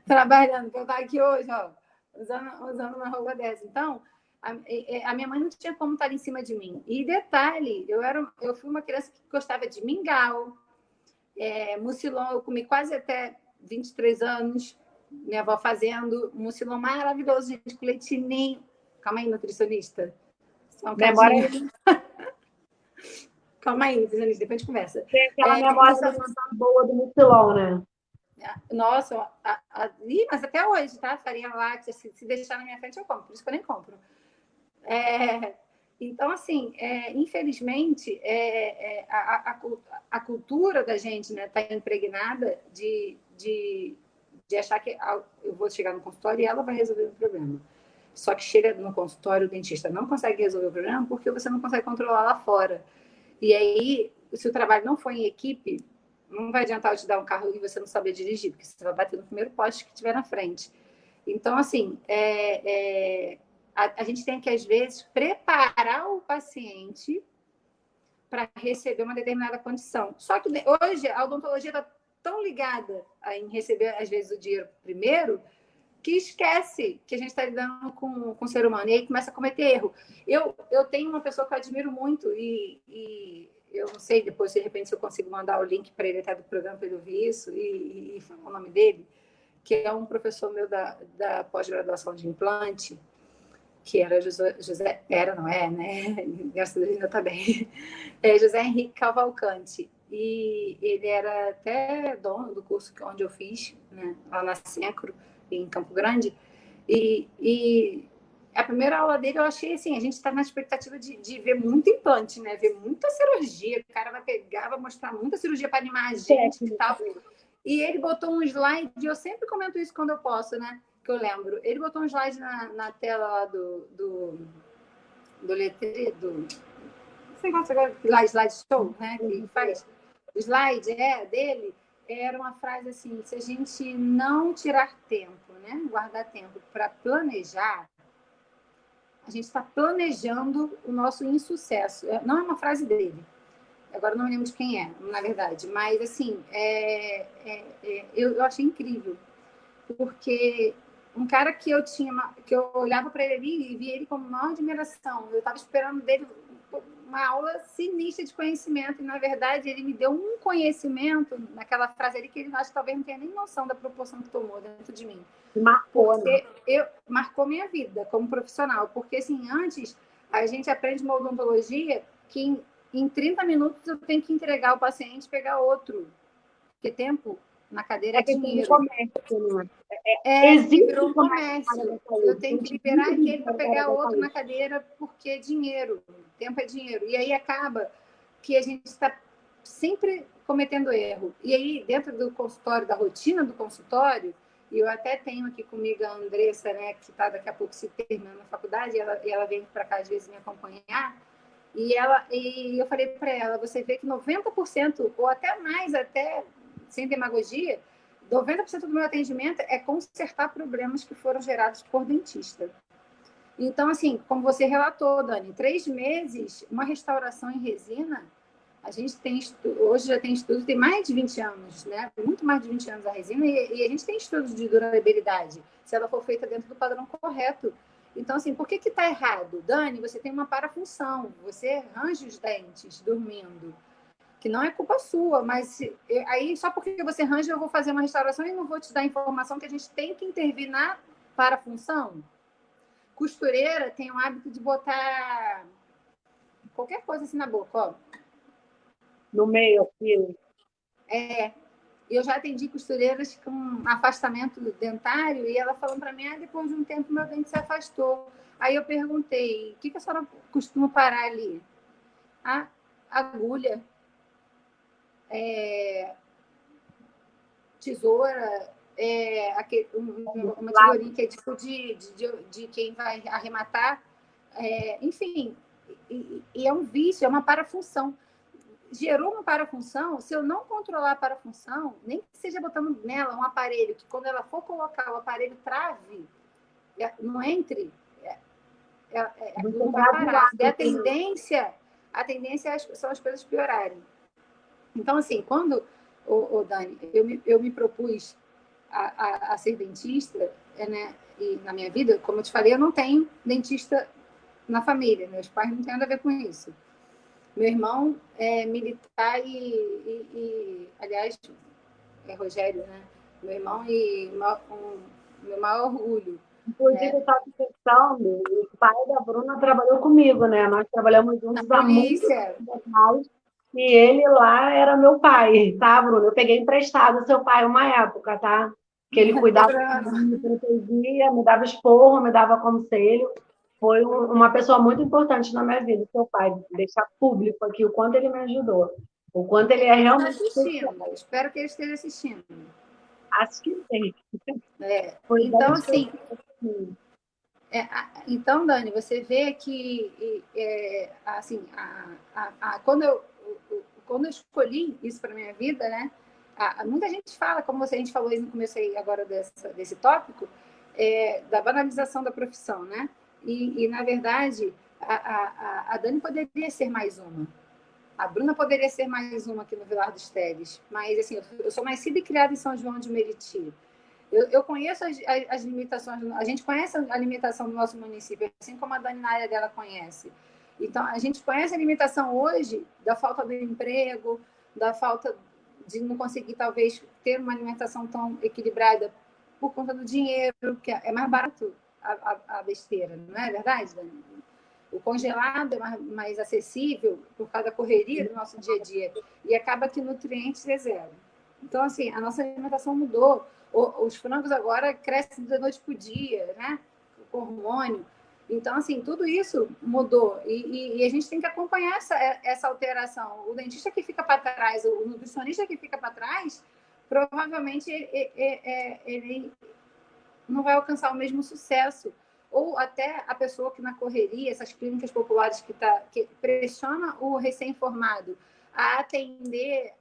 S3: Trabalhando, para eu estar aqui hoje, ó. Usando uma roupa dessa. Então, a minha mãe não tinha como estar em cima de mim. E detalhe, eu fui uma criança que gostava de mingau, mucilon, eu comi quase até 23 anos. Minha avó fazendo um mucilon maravilhoso, gente, com leitinho. Calma aí, nutricionista. Só um
S1: memória.
S3: Calma aí, nutricionista, depois a gente conversa.
S1: Tem aquela memória boa do mucilon, né?
S3: Nossa, mas até hoje, tá? Farinha láctea, se deixar na minha frente, eu compro. Por isso que eu nem compro. Então, assim, infelizmente, a cultura da gente, né, tá impregnada de achar que eu vou chegar no consultório e ela vai resolver o problema. Só que chega no consultório, o dentista não consegue resolver o problema porque você não consegue controlar lá fora. E aí, se o trabalho não for em equipe, não vai adiantar eu te dar um carro e você não saber dirigir, porque você vai bater no primeiro poste que tiver na frente. Então, assim, a gente tem que, às vezes, preparar o paciente para receber uma determinada condição. Só que hoje a odontologia está tão ligada em receber, às vezes, o dinheiro primeiro, que esquece que a gente está lidando com o ser humano. E aí começa a cometer erro. Eu tenho uma pessoa que eu admiro muito e eu não sei, depois, de repente, se eu consigo mandar o link para ele até do programa para ele ouvir isso e falar o nome dele, que é um professor meu da pós-graduação de implante, que era José não é, né? Graças a Deus ainda está bem. José Henrique Cavalcante. E ele era até dono do curso onde eu fiz, né? Lá na Sencro, em Campo Grande. E a primeira aula dele eu achei assim, a gente está na expectativa de ver muito implante, né? Ver muita cirurgia. O cara vai pegar, vai mostrar muita cirurgia para animar a gente e tal. E ele botou um slide, e eu sempre comento isso quando eu posso, né? Que eu lembro. Ele botou um slide na tela lá do letreiro, esse negócio agora, slide show, né? Que faz o slide dele, era uma frase assim: se a gente não tirar tempo, né, guardar tempo para planejar, a gente está planejando o nosso insucesso. Não é uma frase dele, agora não me lembro de quem é, na verdade, mas assim, eu achei incrível, porque um cara que que eu olhava para ele ali e via ele com maior admiração, eu estava esperando dele uma aula sinistra de conhecimento, e na verdade ele me deu um conhecimento naquela frase ali que ele acho que talvez não tenha nem noção da proporção que tomou dentro de mim.
S1: Marcou, né?
S3: Marcou minha vida como profissional, porque assim, antes a gente aprende uma odontologia que em 30 minutos eu tenho que entregar o paciente e pegar outro, porque tempo na cadeira é dinheiro.
S1: Comércio, né?
S3: Existe virou um comércio. Eu tenho que liberar aquele para pegar outro na cadeira, porque é dinheiro. Tempo é dinheiro. E aí acaba que a gente está sempre cometendo erro. E aí, dentro do consultório, da rotina do consultório, e eu até tenho aqui comigo a Andressa, né, que está daqui a pouco se terminando a faculdade, e ela vem para cá às vezes me acompanhar, e eu falei para ela, você vê que 90%, ou até mais, até sem demagogia, 90% do meu atendimento é consertar problemas que foram gerados por dentista. Então, assim, como você relatou, Dani, 3 meses, uma restauração em resina, a gente tem, hoje já tem estudos, tem mais de 20 anos, né? Muito mais de 20 anos a resina, e a gente tem estudos de durabilidade, se ela for feita dentro do padrão correto. Então, assim, por que está errado? Dani, você tem uma parafunção, você arranja os dentes dormindo, que não é culpa sua, mas aí só porque você arranja eu vou fazer uma restauração e não vou te dar informação que a gente tem que intervir na parafunção. Costureira tem o hábito de botar qualquer coisa assim na boca, ó.
S1: No meio, aqui.
S3: Eu já atendi costureiras com afastamento dentário e ela falando para mim, depois de um tempo meu dente se afastou. Aí eu perguntei, o que a senhora costuma parar ali? A agulha, tesoura, uma tesourinha que é tipo de quem vai arrematar, enfim, e é um vício, é uma parafunção. Gerou uma parafunção, se eu não controlar a parafunção, nem que seja botando nela um aparelho, que quando ela for colocar o aparelho trave, não entre, não vai parar. E a tendência são as coisas piorarem. Então, assim, quando, Dani, eu me propus a ser dentista, né, e na minha vida, como eu te falei, eu não tenho dentista na família, meus pais não têm nada a ver com isso. Meu irmão é militar aliás, é Rogério, né? Meu irmão e meu maior orgulho.
S1: Inclusive, eu estava pensando, o pai da Bruna trabalhou comigo, né? Nós trabalhamos juntos há muito tempo atrás, e ele lá era meu pai, tá, Bruna? Eu peguei emprestado seu pai uma época, tá? Que ele cuidava de mim, me protegia, me dava esporro, me dava conselho. Foi uma pessoa muito importante na minha vida, seu pai. Deixar público aqui o quanto ele me ajudou. O quanto ele é realmente
S3: assistindo. Espero que ele esteja assistindo.
S1: Acho que tem.
S3: Então, assim... então, Dani, você vê que assim, quando eu escolhi isso para minha vida, né? Muita gente fala, como a gente falou aí no começo aí agora desse tópico, da banalização da profissão, né? E na verdade, a Dani poderia ser mais uma. A Bruna poderia ser mais uma aqui no Vilar dos Teles. Mas, assim, eu sou nascida e criada em São João de Meriti. Eu conheço as limitações, a gente conhece a limitação do nosso município, assim como a Dani na área dela conhece. Então, a gente conhece a limitação hoje da falta do emprego, da falta de não conseguir, talvez, ter uma alimentação tão equilibrada por conta do dinheiro, que é mais barato a besteira, não é verdade, Dani? O congelado é mais acessível por causa da correria do nosso dia a dia e acaba que nutrientes é zero. Então, assim, a nossa alimentação mudou. Os frangos agora crescem da noite para o dia, né? O hormônio. Então, assim, tudo isso mudou. E a gente tem que acompanhar essa alteração. O dentista que fica para trás, o nutricionista que fica para trás, provavelmente ele não vai alcançar o mesmo sucesso. Ou até a pessoa que na correria, essas clínicas populares que pressiona o recém-formado a atender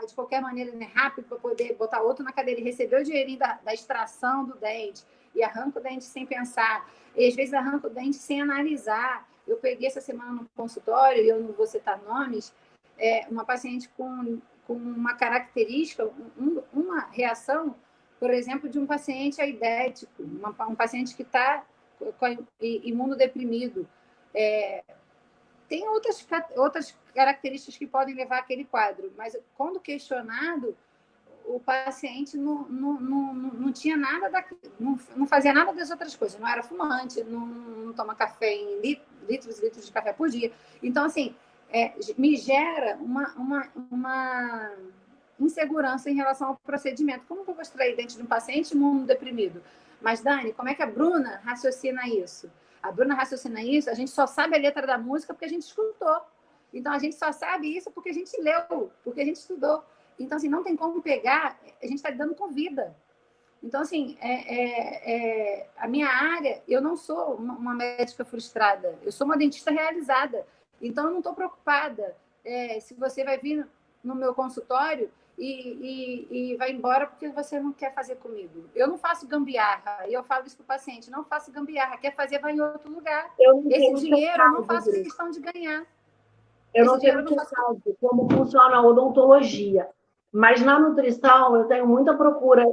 S3: de qualquer maneira, né, rápido, para poder botar outro na cadeira e receber o dinheirinho da extração do dente, e arranca o dente sem pensar, e às vezes arranca o dente sem analisar. Eu peguei essa semana no consultório, e eu não vou citar nomes, uma paciente com uma característica, uma reação, por exemplo, de um paciente aidético, um paciente que está imunodeprimido. Tem outras características que podem levar àquele quadro, mas quando questionado, o paciente não tinha nada não fazia nada das outras coisas, não era fumante, não toma café em litros e litros de café por dia. Então, assim, me gera uma insegurança em relação ao procedimento. Como que eu vou extrair dente de um paciente imunodeprimido? Mas, Dani, como é que a Bruna raciocina isso? A Bruna raciocina isso, a gente só sabe a letra da música porque a gente escutou. Então, a gente só sabe isso porque a gente leu, porque a gente estudou. Então, assim, não tem como pegar, a gente está lidando com vida. Então, assim, a minha área, eu não sou uma médica frustrada, eu sou uma dentista realizada. Então, eu não estou preocupada se você vai vir no meu consultório e vai embora porque você não quer fazer comigo. Eu não faço gambiarra, e eu falo isso para o paciente, não faço gambiarra, quer fazer, vai em outro lugar. Esse dinheiro eu não faço questão de ganhar.
S1: Eu não sei como funciona a odontologia, mas na nutrição eu tenho muita procura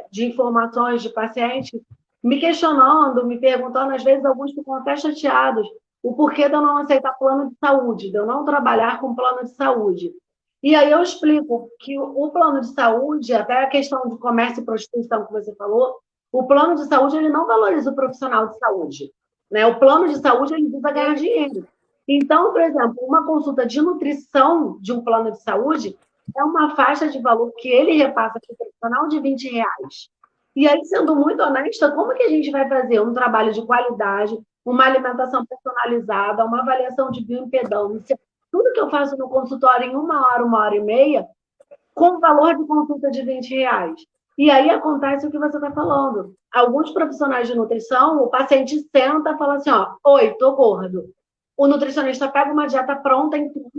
S1: de informações de pacientes me questionando, me perguntando, às vezes alguns ficam até chateados, o porquê de eu não aceitar plano de saúde, de eu não trabalhar com plano de saúde. E aí eu explico que o plano de saúde, até a questão de comércio e prostituição que você falou, o plano de saúde ele não valoriza o profissional de saúde, né? O plano de saúde ele visa ganhar dinheiro. Então, por exemplo, uma consulta de nutrição de um plano de saúde é uma faixa de valor que ele repassa para o profissional de R$ 20. E aí, sendo muito honesta, como que a gente vai fazer um trabalho de qualidade, uma alimentação personalizada, uma avaliação de bioimpedância, tudo que eu faço no consultório em 1 hora e meia, com valor de consulta de R$ 20. E aí acontece o que você está falando. Alguns profissionais de nutrição, o paciente senta e fala assim, ó, oi, tô gordo. O nutricionista pega uma dieta pronta em tudo.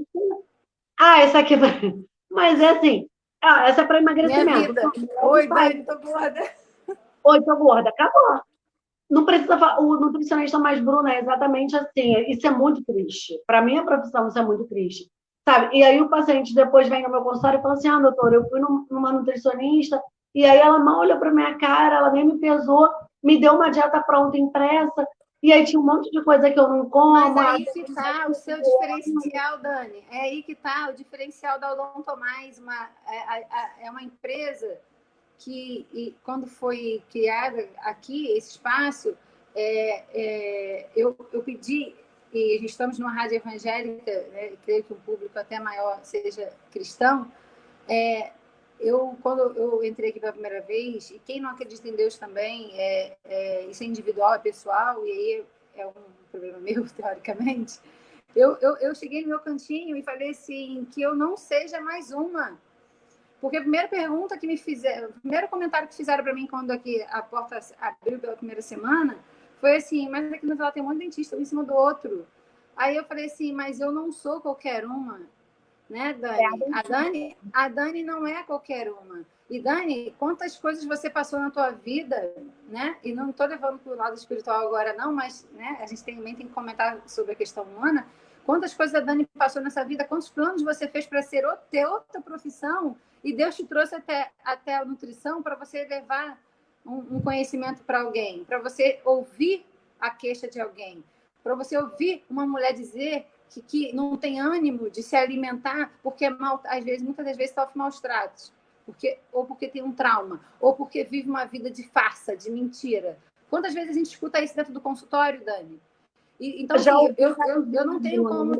S1: Essa aqui vai... Mas é assim, essa é para emagrecimento.
S3: Minha vida. Oi, Dani, tô gorda.
S1: Oi, tô gorda. Acabou. Não precisa falar. O nutricionista mais Bruna é exatamente assim. Isso é muito triste. Para minha profissão, isso é muito triste. Sabe? E aí o paciente depois vem no meu consultório e fala assim, doutora, eu fui numa nutricionista e aí ela mal olhou para minha cara, ela nem me pesou, me deu uma dieta pronta impressa, e aí tinha um monte de coisa que eu não como.
S3: Mas aí que está o seu diferencial, Dani. É aí que está o diferencial da Odontomais. É uma empresa que, quando foi criada aqui, esse espaço, eu pedi, e estamos numa rádio evangélica, né, creio que o público até maior seja cristão, quando eu entrei aqui pela primeira vez, e quem não acredita em Deus também, isso é individual, é pessoal, e aí é um problema meu, teoricamente, eu cheguei no meu cantinho e falei assim, que eu não seja mais uma. Porque a primeira pergunta que me fizeram, o primeiro comentário que fizeram para mim quando aqui a porta abriu pela primeira semana, foi assim, mas aqui no Vila tem um monte de dentista um em cima do outro. Aí eu falei assim, mas eu não sou qualquer uma. Né, Dani? A Dani não é qualquer uma. E, Dani, quantas coisas você passou na tua vida, né? E não estou levando para o lado espiritual agora, não, mas né, a gente também tem que comentar sobre a questão humana. Quantas coisas a Dani passou nessa vida, quantos planos você fez para ter outra profissão, e Deus te trouxe até a nutrição para você levar um conhecimento para alguém, para você ouvir a queixa de alguém, para você ouvir uma mulher dizer que não tem ânimo de se alimentar porque muitas das vezes sofre maus tratos, ou porque tem um trauma, ou porque vive uma vida de farsa, de mentira. Quantas vezes a gente escuta isso dentro do consultório, Dani? Então, assim, eu não tenho como...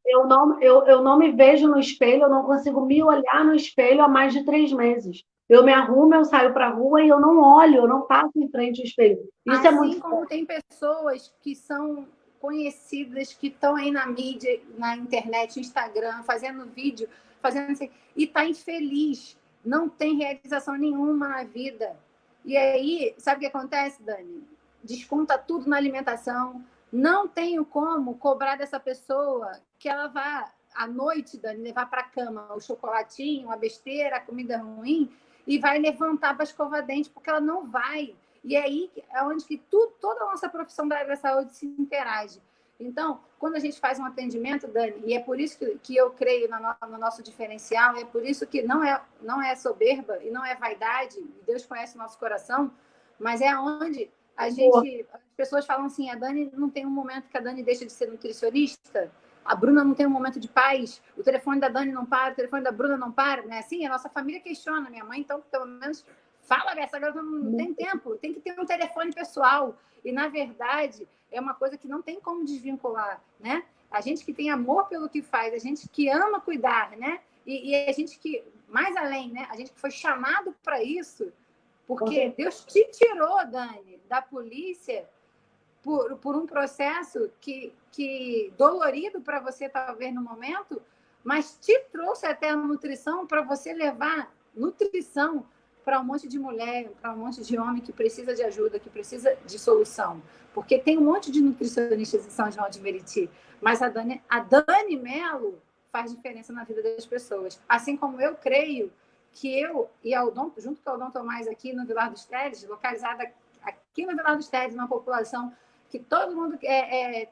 S1: Eu não me vejo no espelho, eu não consigo me olhar no espelho há mais de 3 meses. Eu me arrumo, eu saio para a rua e eu não olho, eu não passo em frente ao espelho. Isso
S3: assim
S1: é muito
S3: como tem pessoas que são conhecidas, que estão aí na mídia, na internet, Instagram, fazendo vídeo, fazendo assim, e está infeliz, não tem realização nenhuma na vida. E aí, sabe o que acontece, Dani? Desconta tudo na alimentação, não tenho como cobrar dessa pessoa que ela vá à noite, Dani, levar para a cama o chocolatinho, a besteira, a comida ruim, e vai levantar para escovar dente, porque ela não vai. E é aí é onde que toda a nossa profissão da área da saúde se interage. Então, quando a gente faz um atendimento, Dani, e é por isso que eu creio no nosso diferencial, é por isso que não é soberba e não é vaidade, e Deus conhece o nosso coração, mas é onde as pessoas falam assim, a Dani não tem um momento que a Dani deixa de ser nutricionista, a Bruna não tem um momento de paz, o telefone da Dani não para, o telefone da Bruna não para, né? Assim, a nossa família questiona, minha mãe, então, pelo menos, fala, essa garota não tem tempo, tem que ter um telefone pessoal. E, na verdade, é uma coisa que não tem como desvincular, né? A gente que tem amor pelo que faz, a gente que ama cuidar, né? E a gente que, mais além, né? A gente que foi chamado para isso, porque Deus te tirou, Dani, da polícia por um processo que dolorido para você, talvez, no momento, mas te trouxe até a nutrição para você levar nutrição para um monte de mulher, para um monte de homem que precisa de ajuda, que precisa de solução. Porque tem um monte de nutricionistas em São João de Meriti, mas a Dani Mello faz diferença na vida das pessoas. Assim como eu creio que eu e a Odonto, junto com a Odonto Mais aqui no Vilar dos Teles, localizada aqui no Vilar dos Teles, uma população que todo mundo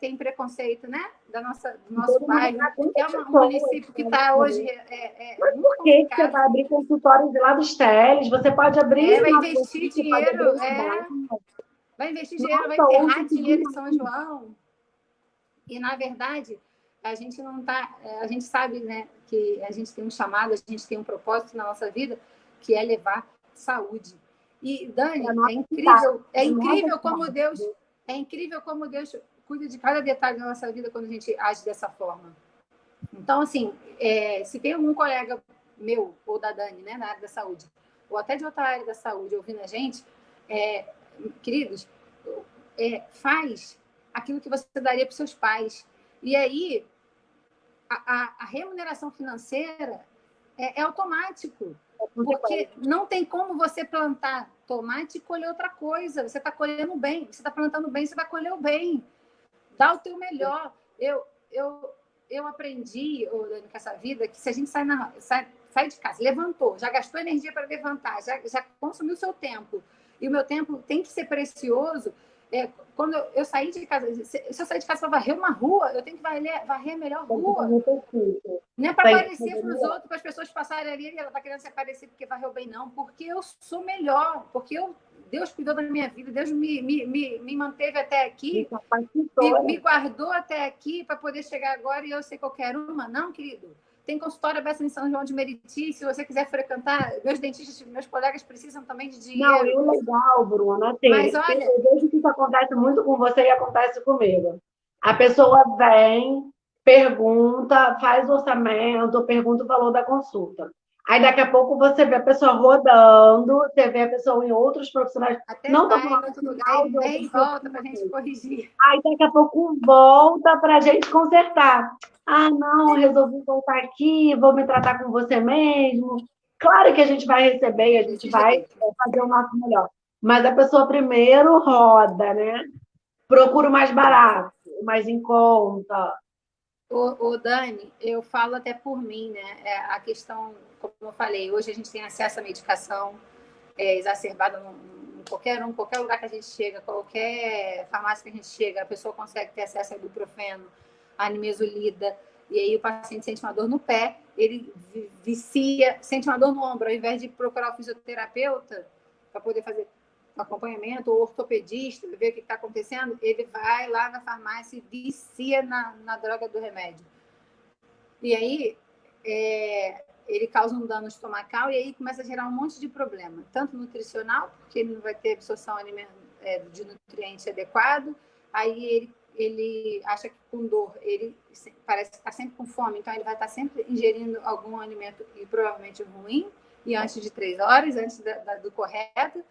S3: tem preconceito, né? Do nosso bairro, que é um município que está hoje
S1: mas por que você vai abrir consultório de lá dos Teles? Você pode abrir...
S3: vai investir dinheiro, vai investir dinheiro, vai enterrar dinheiro em São João. E, na verdade, a gente não está... A gente sabe, né, que a gente tem um chamado, a gente tem um propósito na nossa vida, que é levar saúde. E, Dani, é incrível como Deus... É incrível como Deus cuida de cada detalhe da nossa vida quando a gente age dessa forma. Então, assim, se tem algum colega meu, ou da Dani, né, na área da saúde, ou até de outra área da saúde, ouvindo a gente, queridos, faz aquilo que você daria para os seus pais. E aí, a remuneração financeira é automático. Porque não tem como você plantar tomate e colher outra coisa. Você está colhendo bem, você está plantando bem, você vai colher o bem. Dá o teu melhor. Eu aprendi, Dani, com essa vida, que se a gente sai de casa, levantou, já gastou energia para levantar, já consumiu o seu tempo, e o meu tempo tem que ser precioso. Quando eu saí de casa, se eu sair de casa para varrer uma rua, eu tenho que varrer a melhor rua. Não é para aparecer para os outros, para as pessoas passarem ali e ela está querendo se aparecer porque varreu bem, não. Porque eu sou melhor, porque Deus cuidou da minha vida, Deus me manteve até aqui, me guardou até aqui para poder chegar agora e eu ser qualquer uma. Não, querido. Tem consultório aberto em São João de Meriti, se você quiser frequentar, meus dentistas, meus colegas precisam também de dinheiro.
S1: Não, e o legal, Bruna,
S3: mas olha,
S1: eu vejo que isso acontece muito com você e acontece comigo. A pessoa vem, pergunta, faz orçamento, pergunta o valor da consulta. Aí, daqui a pouco, você vê a pessoa rodando, você vê a pessoa em outros profissionais.
S3: Até não vai em outro lugar e vem e volta para a gente corrigir.
S1: Aí, daqui a pouco, volta para a gente consertar. Ah, não, resolvi voltar aqui, vou me tratar com você mesmo. Claro que a gente vai receber e a gente vai fazer o nosso melhor. Mas a pessoa primeiro roda, né? Procura o mais barato, o mais em conta.
S3: Dani, eu falo até por mim, né? A questão, como eu falei, hoje a gente tem acesso à medicação exacerbada em qualquer lugar que a gente chega, qualquer farmácia que a gente chega, a pessoa consegue ter acesso a ibuprofeno, a nimesulida, e aí o paciente sente uma dor no pé, ele vicia, sente uma dor no ombro, ao invés de procurar o fisioterapeuta para poder fazer acompanhamento, ou ortopedista, ver o que está acontecendo, ele vai lá na farmácia e vicia na droga do remédio. E aí, ele causa um dano estomacal e aí começa a gerar um monte de problema, tanto nutricional, porque ele não vai ter absorção de nutrientes adequado, aí ele acha que com dor, ele parece que está sempre com fome, então ele vai estar sempre ingerindo algum alimento e provavelmente ruim, e antes de 3 horas, antes do correto,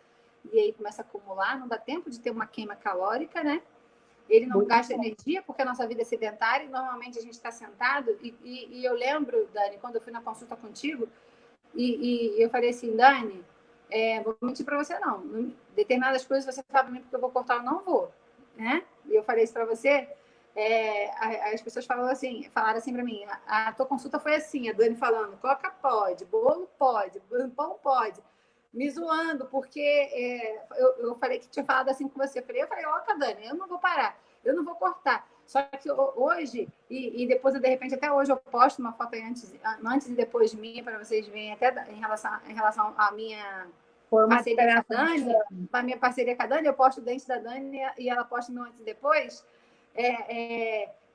S3: e aí começa a acumular, não dá tempo de ter uma queima calórica, né? Ele não gasta energia, porque a nossa vida é sedentária, e normalmente a gente está sentado, e eu lembro, Dani, quando eu fui na consulta contigo, e eu falei assim, Dani, vou mentir para você não, determinadas coisas você fala para mim porque eu vou cortar, eu não vou, né? E eu falei isso para você, as pessoas falaram assim para mim, a tua consulta foi assim, a Dani falando, coca pode, bolo pode, pão pode, me zoando, porque eu falei que tinha falado assim com você. Eu falei, ó, Dani, eu não vou parar, eu não vou cortar. Só que hoje, e depois, de repente, até hoje eu posto uma foto antes e depois minha, para vocês verem, até em relação à minha parceria com a Dani, a minha parceria com a Dani, eu posto o dente da Dani e ela posta no antes e depois.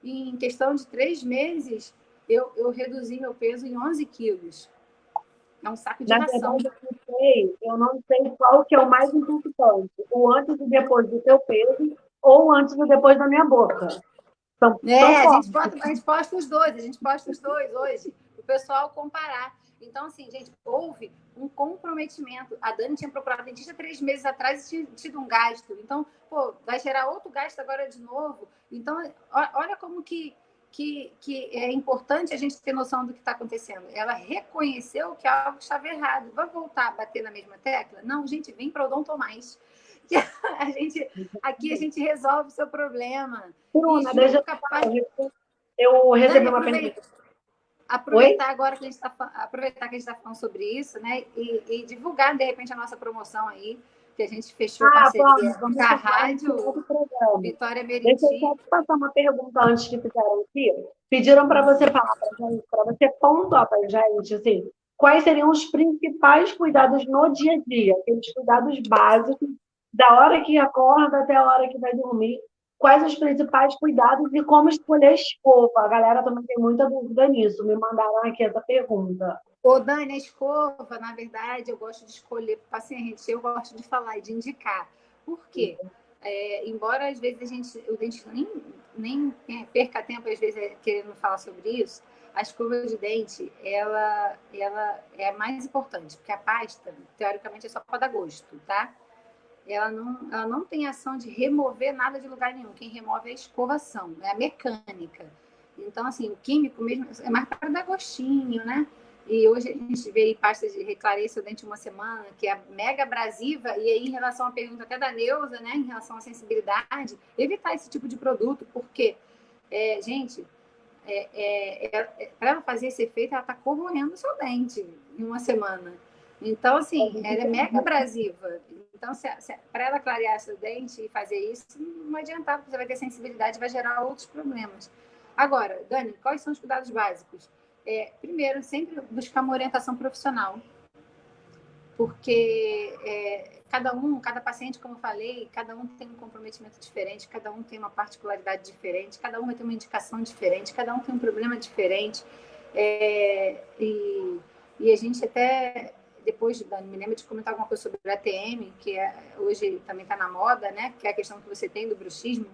S3: Em questão de 3 meses, eu reduzi meu peso em 11 quilos. É um saco de ração.
S1: Eu não sei qual que é o mais importante, o antes e depois do teu peso ou o antes e depois da minha boca.
S3: A gente posta os dois hoje, o pessoal comparar. Então, assim, gente, houve um comprometimento. A Dani tinha procurado dentista 3 meses atrás e tinha tido um gasto. Então, vai gerar outro gasto agora de novo. Então, olha como que é importante a gente ter noção do que está acontecendo. Ela reconheceu que algo estava errado. Vai voltar a bater na mesma tecla? Não, gente, vem para o Odonto Mais. Aqui a gente resolve o seu problema.
S1: Bruna, deixa eu recebi uma pergunta.
S3: Aproveitar agora que a gente está falando sobre isso, né? E divulgar, de repente, a nossa promoção aí, que a gente fechou a parceria com a rádio Vitória Meriti.
S1: Deixa eu só te passar uma pergunta antes que fizeram aqui. Pediram para você falar para a gente, para você pontuar para a gente, assim, quais seriam os principais cuidados no dia a dia, aqueles cuidados básicos, da hora que acorda até a hora que vai dormir. Quais os principais cuidados e como escolher a escova? A galera também tem muita dúvida nisso. Me mandaram aqui essa pergunta.
S3: Dani, a escova, na verdade, eu gosto de escolher para o paciente. Eu gosto de falar e de indicar. Por quê? Embora, às vezes, o dentista nem perca tempo, às vezes, querendo falar sobre isso, a escova de dente, ela é a mais importante, porque a pasta, teoricamente, é só para dar gosto, tá? Ela não tem ação de remover nada de lugar nenhum. Quem remove é a escovação, é a mecânica. Então, assim, o químico mesmo é mais para dar gostinho, né? E hoje a gente vê pastas de reclarecer o dente uma semana, que é mega abrasiva, e aí em relação à pergunta até da Neuza, né, em relação à sensibilidade, evitar esse tipo de produto, porque, gente, para ela fazer esse efeito, ela está corroendo o seu dente em uma semana. Então, assim, ela é mega abrasiva. Então, para ela clarear seu dente e fazer isso, não adianta, porque você vai ter sensibilidade e vai gerar outros problemas. Agora, Dani, quais são os cuidados básicos? Primeiro, sempre buscar uma orientação profissional. Porque cada paciente, como eu falei, cada um tem um comprometimento diferente, cada um tem uma particularidade diferente, cada um vai ter uma indicação diferente, cada um tem um problema diferente. E a gente até... Depois, Dani, me lembra de comentar alguma coisa sobre o ATM, que hoje também está na moda, né? Que é a questão que você tem do bruxismo.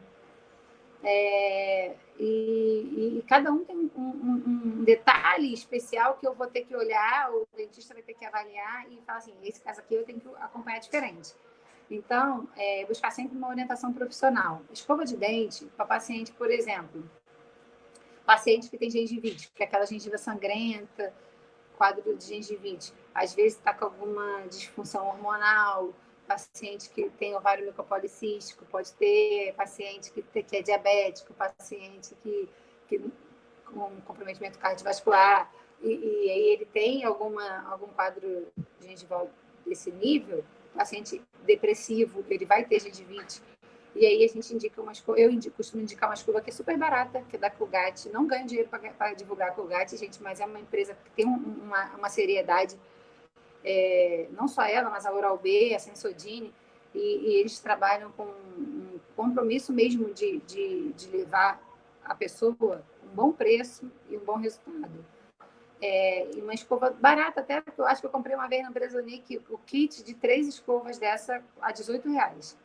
S3: E cada um tem um detalhe especial que eu vou ter que olhar, o dentista vai ter que avaliar e falar assim, esse caso aqui eu tenho que acompanhar diferente. Então, buscar sempre uma orientação profissional. Escova de dente para paciente, por exemplo, paciente que tem gengivite, que é aquela gengiva sangrenta, quadro de gengivite, às vezes está com alguma disfunção hormonal, paciente que tem ovário micopolicístico, pode ter paciente que é diabético, paciente que com comprometimento cardiovascular, e aí ele tem algum quadro gengival desse nível, paciente depressivo, ele vai ter gengivite. E aí a gente indica costumo indicar uma escova que é super barata, que é da Colgate. Não ganho dinheiro para divulgar a Colgate, gente, mas é uma empresa que tem uma seriedade. Não só ela, mas a Oral-B, a Sensodyne, e eles trabalham com um compromisso mesmo de levar a pessoa um bom preço e um bom resultado. E uma escova barata, até eu acho que eu comprei uma vez na Bresonic o kit de 3 escovas dessa a R$18.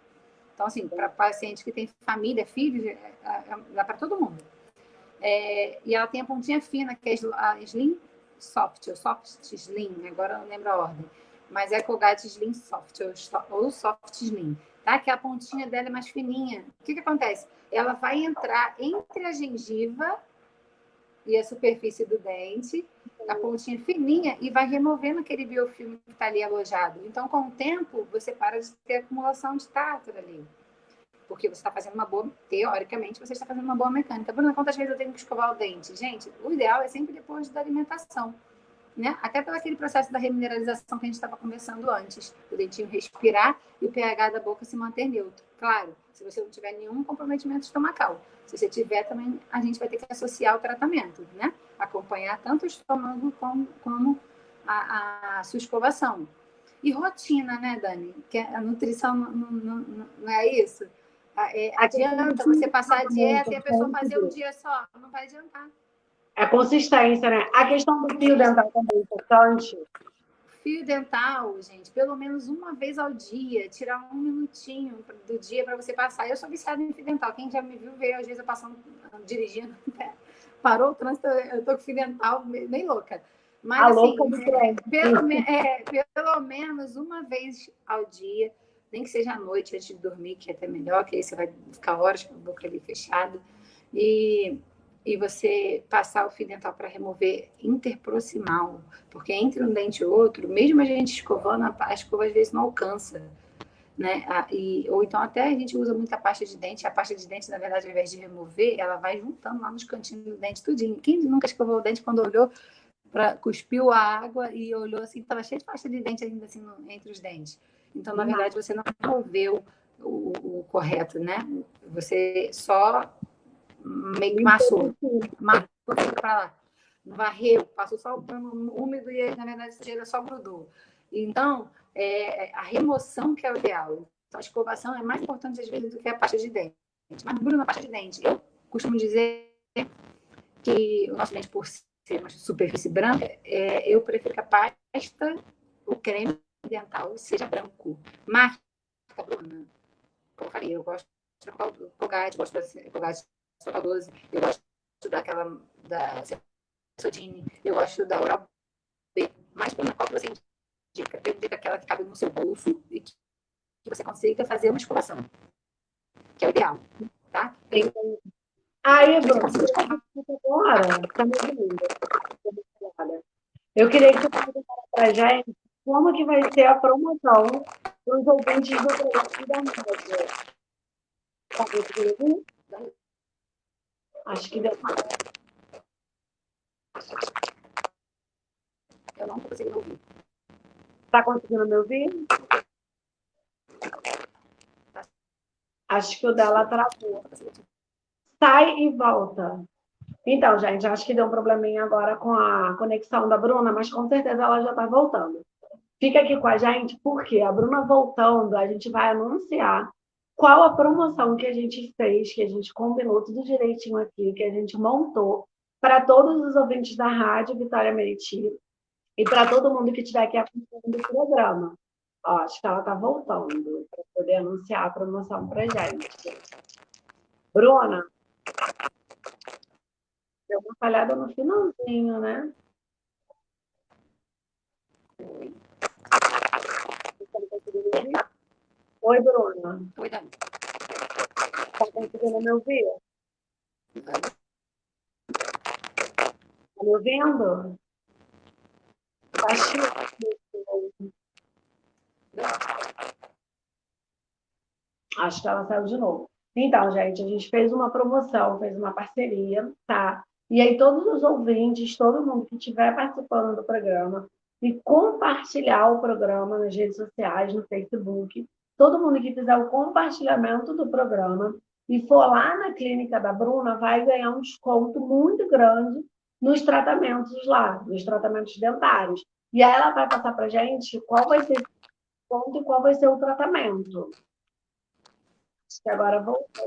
S3: Então, assim, para paciente que tem família, filhos, dá para todo mundo. E ela tem a pontinha fina, que é a Slim Soft, ou Soft Slim, agora eu não lembro a ordem. Mas é Colgate Slim Soft, ou Soft Slim, tá? Que a pontinha dela é mais fininha. O que acontece? Ela vai entrar entre a gengiva e a superfície do dente, a pontinha fininha, e vai removendo aquele biofilme que está ali alojado. Então, com o tempo, você para de ter acumulação de tártaro ali. porque você está fazendo uma boa, teoricamente, você está fazendo uma boa mecânica. Bruna, quantas vezes eu tenho que escovar o dente? Gente, o ideal é sempre depois da alimentação, né? Até pelo aquele processo da remineralização que a gente estava conversando antes, o dentinho respirar e o pH da boca se manter neutro. Claro, se você não tiver nenhum comprometimento estomacal. Se você tiver, também a gente vai ter que associar o tratamento, né? Acompanhar tanto o estômago como a sua escovação. E rotina, né, Dani? Que a nutrição não é isso? Adianta você passar a dieta e a pessoa fazer um dia só? Não vai adiantar.
S1: É consistência, né? A questão do fio dental também é importante.
S3: Fio dental, gente, pelo menos uma vez ao dia, tirar um minutinho do dia para você passar. Eu sou viciada em fio dental. Quem já me viu veio, às vezes, eu passando, dirigindo, parou o trânsito, eu tô com fio dental meio louca. Mas, assim, pelo menos uma vez ao dia, nem que seja à noite, antes de dormir, que é até melhor, que aí você vai ficar horas com a boca ali fechada. E você passar o fio dental para remover interproximal, porque entre um dente e outro, mesmo a gente escovando, a escova às vezes não alcança, né? Ou então até a gente usa muita pasta de dente, a pasta de dente, na verdade, ao invés de remover, ela vai juntando lá nos cantinhos do dente tudinho. Quem nunca escovou o dente quando olhou, cuspiu a água e olhou assim, estava cheio de pasta de dente ainda assim entre os dentes. Então, na verdade, você não removeu o correto, né? Você só meio que massou para lá, varreu, passou só o pano úmido e aí, na verdade, a sujeira só grudou. Então, a remoção que é o ideal. Então, a escovação é mais importante, às vezes, do que a pasta de dente. Mas, Bruna, a pasta de dente, eu costumo dizer que o nosso dente, por ser uma superfície branca, eu prefiro que a pasta, o creme dental, seja branco. Marca, Bruna, como eu falei, eu gosto do Colgate, gosto da Colgate 12, eu gosto daquela da Sodine, eu gosto da Oral B, mas qual que você indica? Eu indico aquela que cabe no seu bolso e que você consiga fazer uma escovação, que é o ideal, tá?
S1: Aí, Bruno, agora, tá me ouvindo? Eu queria que você perguntasse para a gente como que vai ser a promoção dos ouvintes do programa da mídia. Tá conseguindo ouvir? Acho que deu.
S3: Eu não consigo ouvir.
S1: Tá conseguindo me ouvir? Acho que o dela travou. Sai e volta. Então, gente, acho que deu um probleminha agora com a conexão da Bruna, mas com certeza ela já está voltando. Fica aqui com a gente, porque a Bruna voltando, a gente vai anunciar qual a promoção que a gente fez, que a gente combinou tudo direitinho aqui, que a gente montou para todos os ouvintes da Rádio Vitória Meriti e para todo mundo que estiver aqui acompanhando o programa. Ó, acho que ela está voltando para poder anunciar a promoção para a gente. Bruna, deu uma falhada no finalzinho, né? Oi, Bruna.
S3: Oi, Dani.
S1: Tá conseguindo me ouvir? Tá me ouvindo? Tá chique. Acho que ela saiu de novo. Então, gente, a gente fez uma promoção, fez uma parceria, tá? E aí todos os ouvintes, todo mundo que estiver participando do programa e compartilhar o programa nas redes sociais, no Facebook, todo mundo que fizer o compartilhamento do programa e for lá na clínica da Bruna, vai ganhar um desconto muito grande nos tratamentos lá, nos tratamentos dentários. E aí ela vai passar para a gente qual vai ser o desconto e qual vai ser o tratamento. Acho que agora voltou.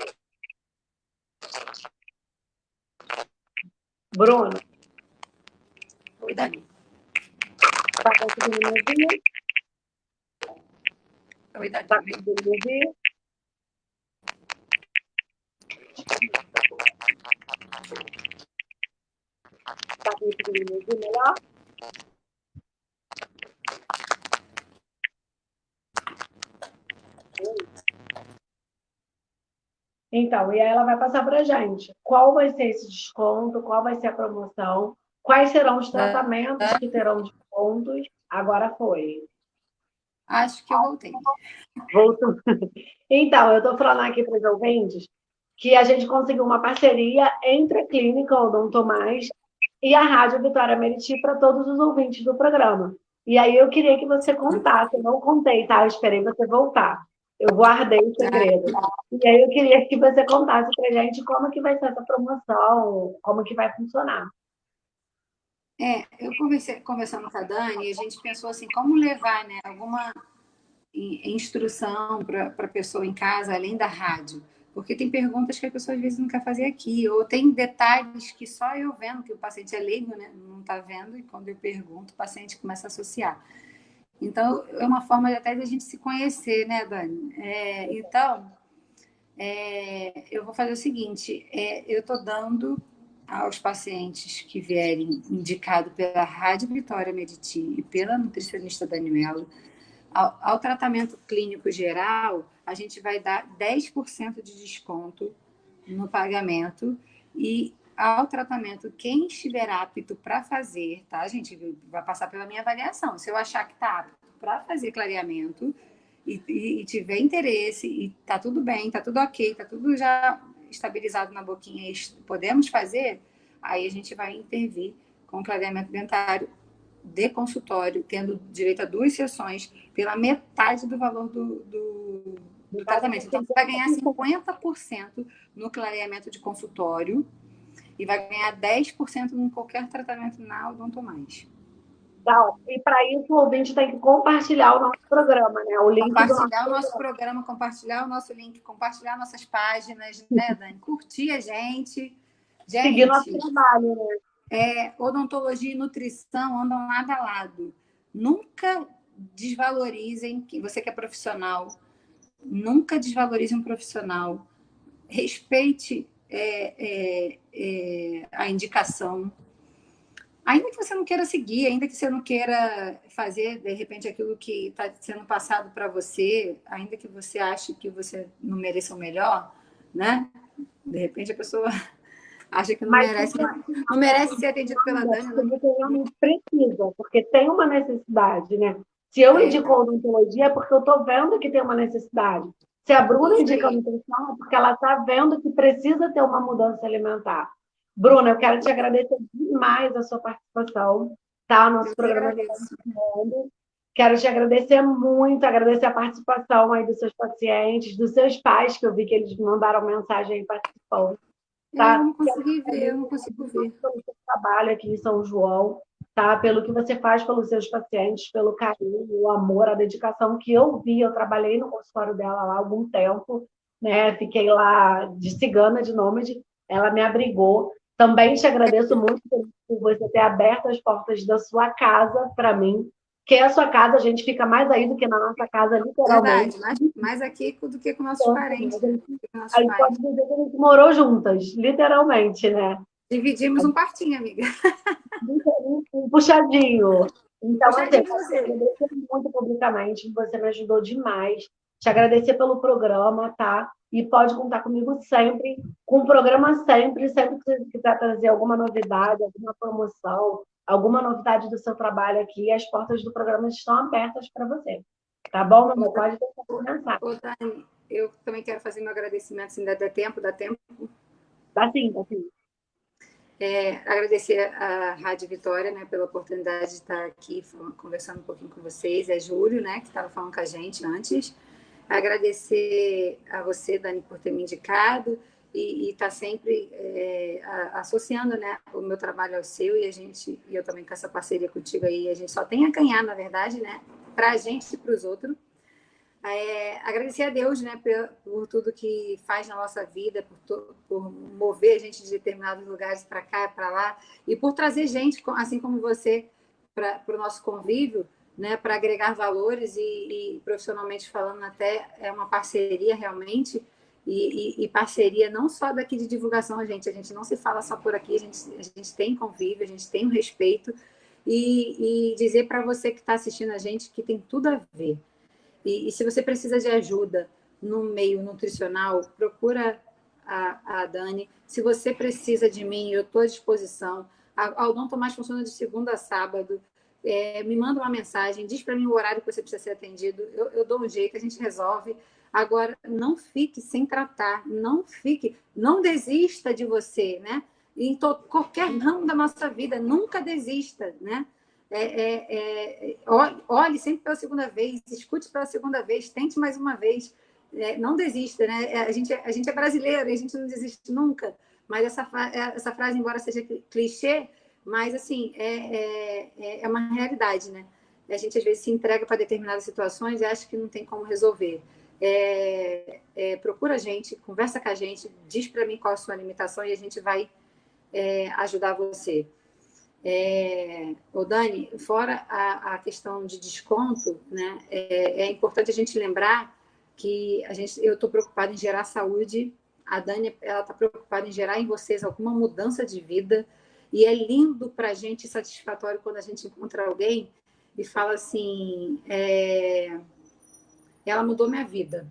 S1: Bruno.
S3: Oi, Dani.
S1: Tá conseguindo me ouvir?
S3: Oi, Dani.
S1: Tá conseguindo me ouvir? Tá conseguindo me ouvir melhor? Então, e aí ela vai passar para a gente qual vai ser esse desconto, qual vai ser a promoção, quais serão os tratamentos que terão descontos. Agora foi.
S3: Acho que eu voltei.
S1: Voltou. Então, eu estou falando aqui para os ouvintes que a gente conseguiu uma parceria entre a Clínica Odonto Mais e a Rádio Vitória Meriti para todos os ouvintes do programa. E aí eu queria que você contasse, eu não contei, tá? Eu esperei você voltar. Eu guardei o segredo. E aí eu queria que você contasse para a gente como que vai ser essa promoção, como que vai funcionar.
S3: Eu conversando com a Dani, a gente pensou assim, como levar, né, alguma instrução para a pessoa em casa, além da rádio. Porque tem perguntas que a pessoa às vezes não quer fazer aqui, ou tem detalhes que só eu vendo, que o paciente é leigo, né, não está vendo, e quando eu pergunto, o paciente começa a associar. Então, é uma forma até de a gente se conhecer, né, Dani? Eu vou fazer o seguinte, eu estou dando aos pacientes que vierem indicado pela Rádio Vitória Meriti e pela nutricionista Daniela, ao tratamento clínico geral, a gente vai dar 10% de desconto no pagamento e ao tratamento, quem estiver apto para fazer, tá, gente? Vai passar pela minha avaliação. Se eu achar que está apto para fazer clareamento e tiver interesse e tá tudo bem, tá tudo ok, tá tudo já estabilizado na boquinha e podemos fazer, aí a gente vai intervir com clareamento dentário de consultório, tendo direito a 2 sessões pela metade do valor do tratamento. Então, você vai ganhar 50% no clareamento de consultório e vai ganhar 10% em qualquer tratamento na Odonto Mais.
S1: Tá, e para isso o ouvinte tem que compartilhar o nosso programa, né? O link
S3: compartilhar o nosso programa, compartilhar o nosso link, compartilhar nossas páginas, né, Dani? Curtir a gente.
S1: Seguir nosso trabalho, né?
S3: Odontologia e nutrição andam lado a lado. Nunca desvalorizem, que você que é profissional, nunca desvalorize um profissional. Respeite a indicação. Ainda que você não queira seguir, ainda que você não queira fazer, de repente, aquilo que está sendo passado para você, ainda que você ache que você não mereça o melhor, né? De repente, a pessoa acha que não merece ser atendido pela Dani.
S1: Porque realmente precisa, porque tem uma necessidade, né? Se eu indico odontologia, é porque eu estou vendo que tem uma necessidade. Se a Bruna indica nutrição, é porque ela está vendo que precisa ter uma mudança alimentar. Bruna, eu quero te agradecer demais a sua participação, tá? Nosso programa está funcionando. Quero te agradecer muito, agradecer a participação aí dos seus pacientes, dos seus pais, que eu vi que eles mandaram mensagem aí participando. Tá?
S3: Eu não consegui ver, eu não consigo ver.
S1: Pelo seu trabalho aqui em São João, tá? Pelo que você faz pelos seus pacientes, pelo carinho, o amor, a dedicação que eu vi. Eu trabalhei no consultório dela lá há algum tempo, né? Fiquei lá de cigana, de nômade. Ela me abrigou. Também te agradeço muito por você ter aberto as portas da sua casa para mim, que a sua casa, a gente fica mais aí do que na nossa casa, literalmente.
S3: Verdade, mais aqui do que com nossos parentes.
S1: A gente pode dizer que a gente morou juntas, literalmente, né?
S3: Dividimos um quartinho, amiga.
S1: Um puxadinho. Então, você agradecer muito publicamente, você me ajudou demais. Te agradecer pelo programa, tá? E pode contar comigo sempre, com o programa sempre que você quiser trazer alguma novidade, alguma promoção, alguma novidade do seu trabalho aqui, as portas do programa estão abertas para você. Tá bom, meu amor? Pode deixar por mensagem.
S3: Dani, eu também quero fazer meu agradecimento, se ainda dá tempo,
S1: Dá sim, dá sim.
S3: Agradecer a Rádio Vitória, né, pela oportunidade de estar aqui conversando um pouquinho com vocês. É Júlio, né, que estava falando com a gente antes. Agradecer a você, Dani, por ter me indicado e estar sempre associando, né, o meu trabalho ao seu e eu também com essa parceria contigo aí. A gente só tem a ganhar, na verdade, né, para a gente e para os outros. Agradecer a Deus, né, por tudo que faz na nossa vida, por mover a gente de determinados lugares para cá, para lá, e por trazer gente, assim como você, para o nosso convívio, né, para agregar valores e profissionalmente falando até é uma parceria realmente, e parceria não só daqui de divulgação, a gente não se fala só por aqui, a gente tem convívio, a gente tem um respeito, e dizer para você que está assistindo a gente que tem tudo a ver. E se você precisa de ajuda no meio nutricional, procura a Dani. Se você precisa de mim, eu estou à disposição. A Odonto Mais funciona de segunda a sábado. me manda uma mensagem, diz para mim o horário que você precisa ser atendido, eu dou um jeito, a gente resolve. Agora, não fique sem tratar, não desista de você, né? Em qualquer ramo da nossa vida, nunca desista, né? Olhe sempre pela segunda vez, escute pela segunda vez, tente mais uma vez, não desista, né? A gente é brasileiro e a gente não desiste nunca, mas essa frase, embora seja clichê, mas assim, é uma realidade, né? A gente às vezes se entrega para determinadas situações e acha que não tem como resolver. Procura a gente, conversa com a gente, diz para mim qual a sua limitação e a gente vai ajudar você. Dani, fora a questão de desconto, né, é importante a gente lembrar que eu estou preocupada em gerar saúde, a Dani está preocupada em gerar em vocês alguma mudança de vida, e é lindo para a gente, satisfatório, quando a gente encontra alguém e fala assim, ela mudou minha vida,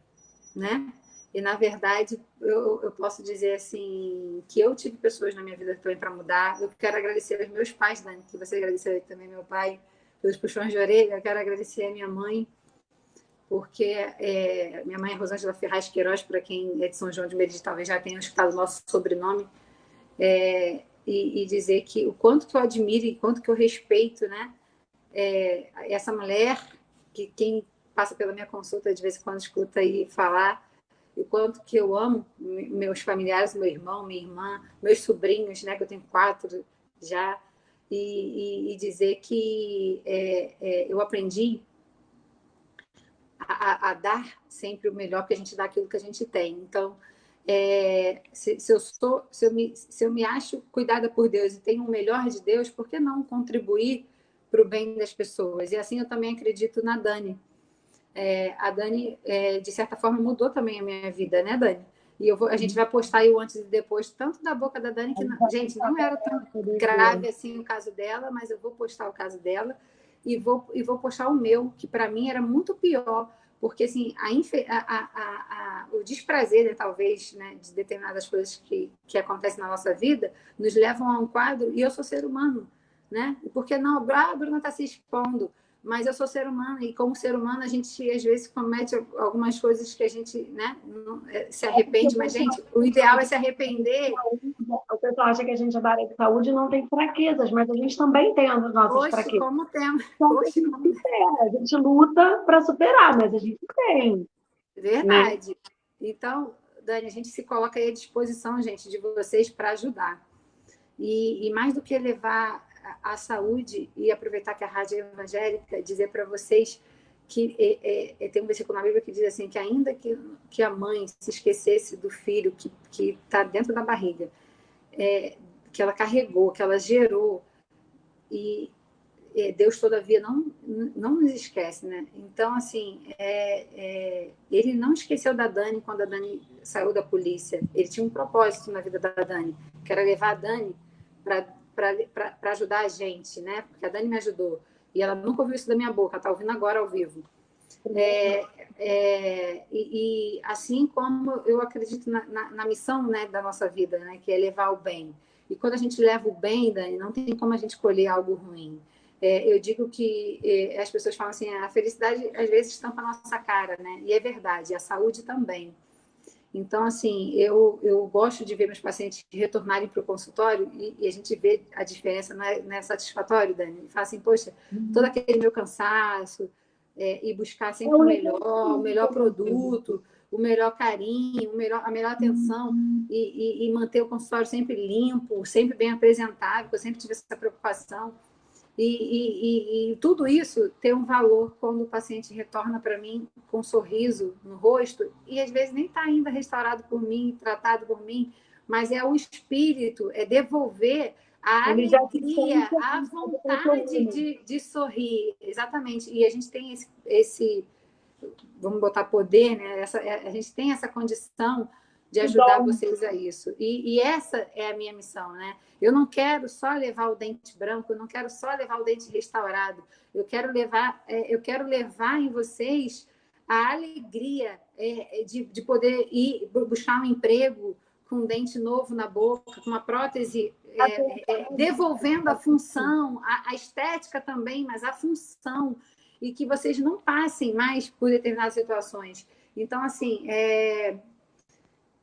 S3: né? E, na verdade, eu posso dizer assim, que eu tive pessoas na minha vida também para mudar. Eu quero agradecer aos meus pais, Dani, que você agradeceu também meu pai, pelos puxões de orelha. Eu quero agradecer a minha mãe, porque minha mãe é Rosângela Ferraz Queiroz, para quem é de São João de Meriti, talvez já tenha escutado o nosso sobrenome, e dizer que o quanto que eu admiro e quanto que eu respeito, né? Essa mulher, que quem passa pela minha consulta de vez em quando escuta aí falar, o quanto que eu amo meus familiares, meu irmão, minha irmã, meus sobrinhos, né, que eu tenho 4 já, e dizer que eu aprendi a dar sempre o melhor, porque a gente dá aquilo que a gente tem. Então, se eu me acho cuidada por Deus e tenho o melhor de Deus, por que não contribuir para o bem das pessoas? E assim eu também acredito na Dani. A Dani, de certa forma, mudou também a minha vida, né, Dani? E a gente vai postar aí o antes e depois, tanto da boca da Dani, que, gente, não era tão grave assim o caso dela, mas eu vou postar o caso dela e vou postar o meu, que para mim era muito pior, porque assim, o desprazer, né, talvez, né, de determinadas coisas que acontecem na nossa vida, nos levam a um quadro, e eu sou ser humano, né? E por que não? A Bruna está se expondo, mas eu sou ser humana, e como ser humano a gente às vezes comete algumas coisas que a gente, né, se arrepende, mas gente, o ideal é se arrepender.
S1: O pessoal acha que a gente é da área de saúde não tem fraquezas, mas a gente também tem as nossas fraquezas.
S3: Como temos.
S1: Então, a gente luta para superar, mas a gente tem.
S3: Verdade. Né? Então, Dani, a gente se coloca aí à disposição, gente, de vocês para ajudar. E mais do que levar a saúde, e aproveitar que a rádio é evangélica, dizer para vocês que tem um versículo na Bíblia que diz assim, que ainda que a mãe se esquecesse do filho que está dentro da barriga, que ela carregou, que ela gerou, e Deus, todavia, não nos esquece, né? Então, assim, ele não esqueceu da Dani quando a Dani saiu da polícia. Ele tinha um propósito na vida da Dani, que era levar a Dani para ajudar a gente, né? Porque a Dani me ajudou. E ela nunca ouviu isso da minha boca, ela está ouvindo agora ao vivo. E assim como eu acredito na missão, né, da nossa vida, né, que é levar o bem. E quando a gente leva o bem, Dani, não tem como a gente colher algo ruim. Eu digo que as pessoas falam assim, a felicidade às vezes estampa a nossa cara, né? E é verdade, a saúde também. Então, assim, eu gosto de ver meus pacientes retornarem para o consultório e a gente vê a diferença, não é satisfatório, Dani? Fala assim, poxa, todo aquele meu cansaço, e buscar sempre o melhor produto, o melhor carinho, a melhor atenção, e manter o consultório sempre limpo, sempre bem apresentável, eu sempre tive essa preocupação. E tudo isso tem um valor quando o paciente retorna para mim com um sorriso no rosto, e às vezes nem está ainda restaurado por mim, tratado por mim, mas é o espírito, é devolver a alegria, a vontade de sorrir. Exatamente. E a gente tem esse vamos botar poder, né? A gente tem essa condição de ajudar vocês a isso. E essa é a minha missão, né? Eu não quero só levar o dente branco, eu não quero só levar o dente restaurado, eu quero levar em vocês a alegria de poder ir buscar um emprego com um dente novo na boca, com uma prótese devolvendo a função, a estética também, mas a função, e que vocês não passem mais por determinadas situações. Então, assim,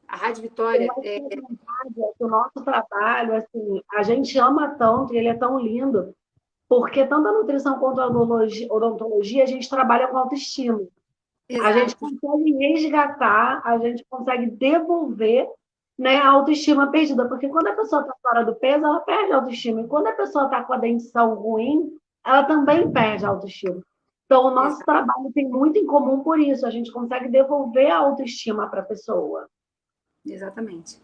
S3: a Rádio Vitória...
S1: O nosso trabalho, assim, a gente ama tanto, e ele é tão lindo, porque tanto a nutrição quanto a odontologia, a gente trabalha com autoestima.
S3: Exato.
S1: A gente consegue resgatar, a gente consegue devolver, né, a autoestima perdida. Porque quando a pessoa está fora do peso, ela perde a autoestima. E quando a pessoa está com a dentição ruim, ela também perde a autoestima. Então, o nosso trabalho tem muito em comum por isso. A gente consegue devolver a autoestima para a pessoa.
S3: Exatamente.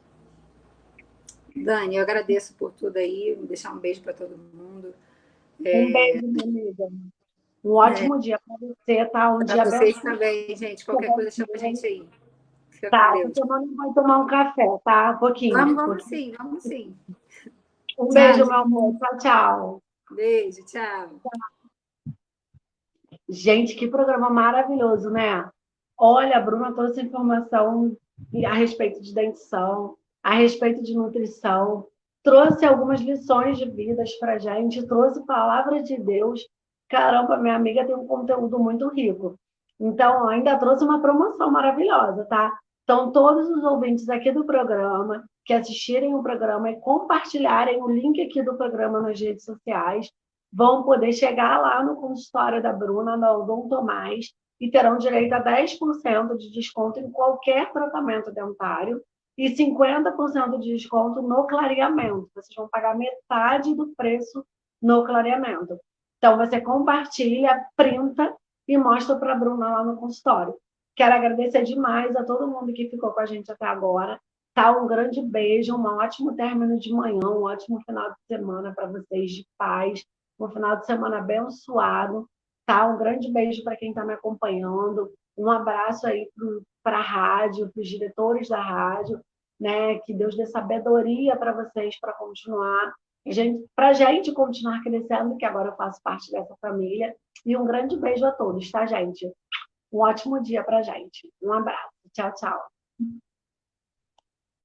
S3: Dani, eu agradeço por tudo aí. Vou deixar um beijo para todo mundo.
S1: Um beijo, minha amiga. Um ótimo dia para você, tá? Um dia
S3: para vocês também, gente. Qualquer coisa, chama a gente aí. Fica
S1: tá,
S3: com Deus.
S1: semana vai tomar um café, tá? Um pouquinho.
S3: Vamos sim, vamos sim.
S1: Um beijo, meu amor. Tchau, tchau.
S3: Beijo, tchau.
S1: Gente, que programa maravilhoso, né? Olha, a Bruna trouxe informação a respeito de dentição, a respeito de nutrição, trouxe algumas lições de vidas para gente, trouxe palavra de Deus. Caramba, minha amiga tem um conteúdo muito rico. Então, ainda trouxe uma promoção maravilhosa, tá? Então, todos os ouvintes aqui do programa, que assistirem o programa e compartilharem o link aqui do programa nas redes sociais, vão poder chegar lá no consultório da Bruna, na Odonto Mais, e terão direito a 10% de desconto em qualquer tratamento dentário e 50% de desconto no clareamento. Vocês vão pagar metade do preço no clareamento. Então, você compartilha, printa e mostra para a Bruna lá no consultório. Quero agradecer demais a todo mundo que ficou com a gente até agora. Tá? Um grande beijo, um ótimo término de manhã, um ótimo final de semana para vocês, de paz, um final de semana abençoado. Tá? Um grande beijo para quem está me acompanhando. Um abraço aí para a rádio, para os diretores da rádio, né? Que Deus dê sabedoria para vocês para continuar. Para a gente continuar crescendo, que agora eu faço parte dessa família. E um grande beijo a todos, tá, gente? Um ótimo dia para a gente. Um abraço. Tchau, tchau.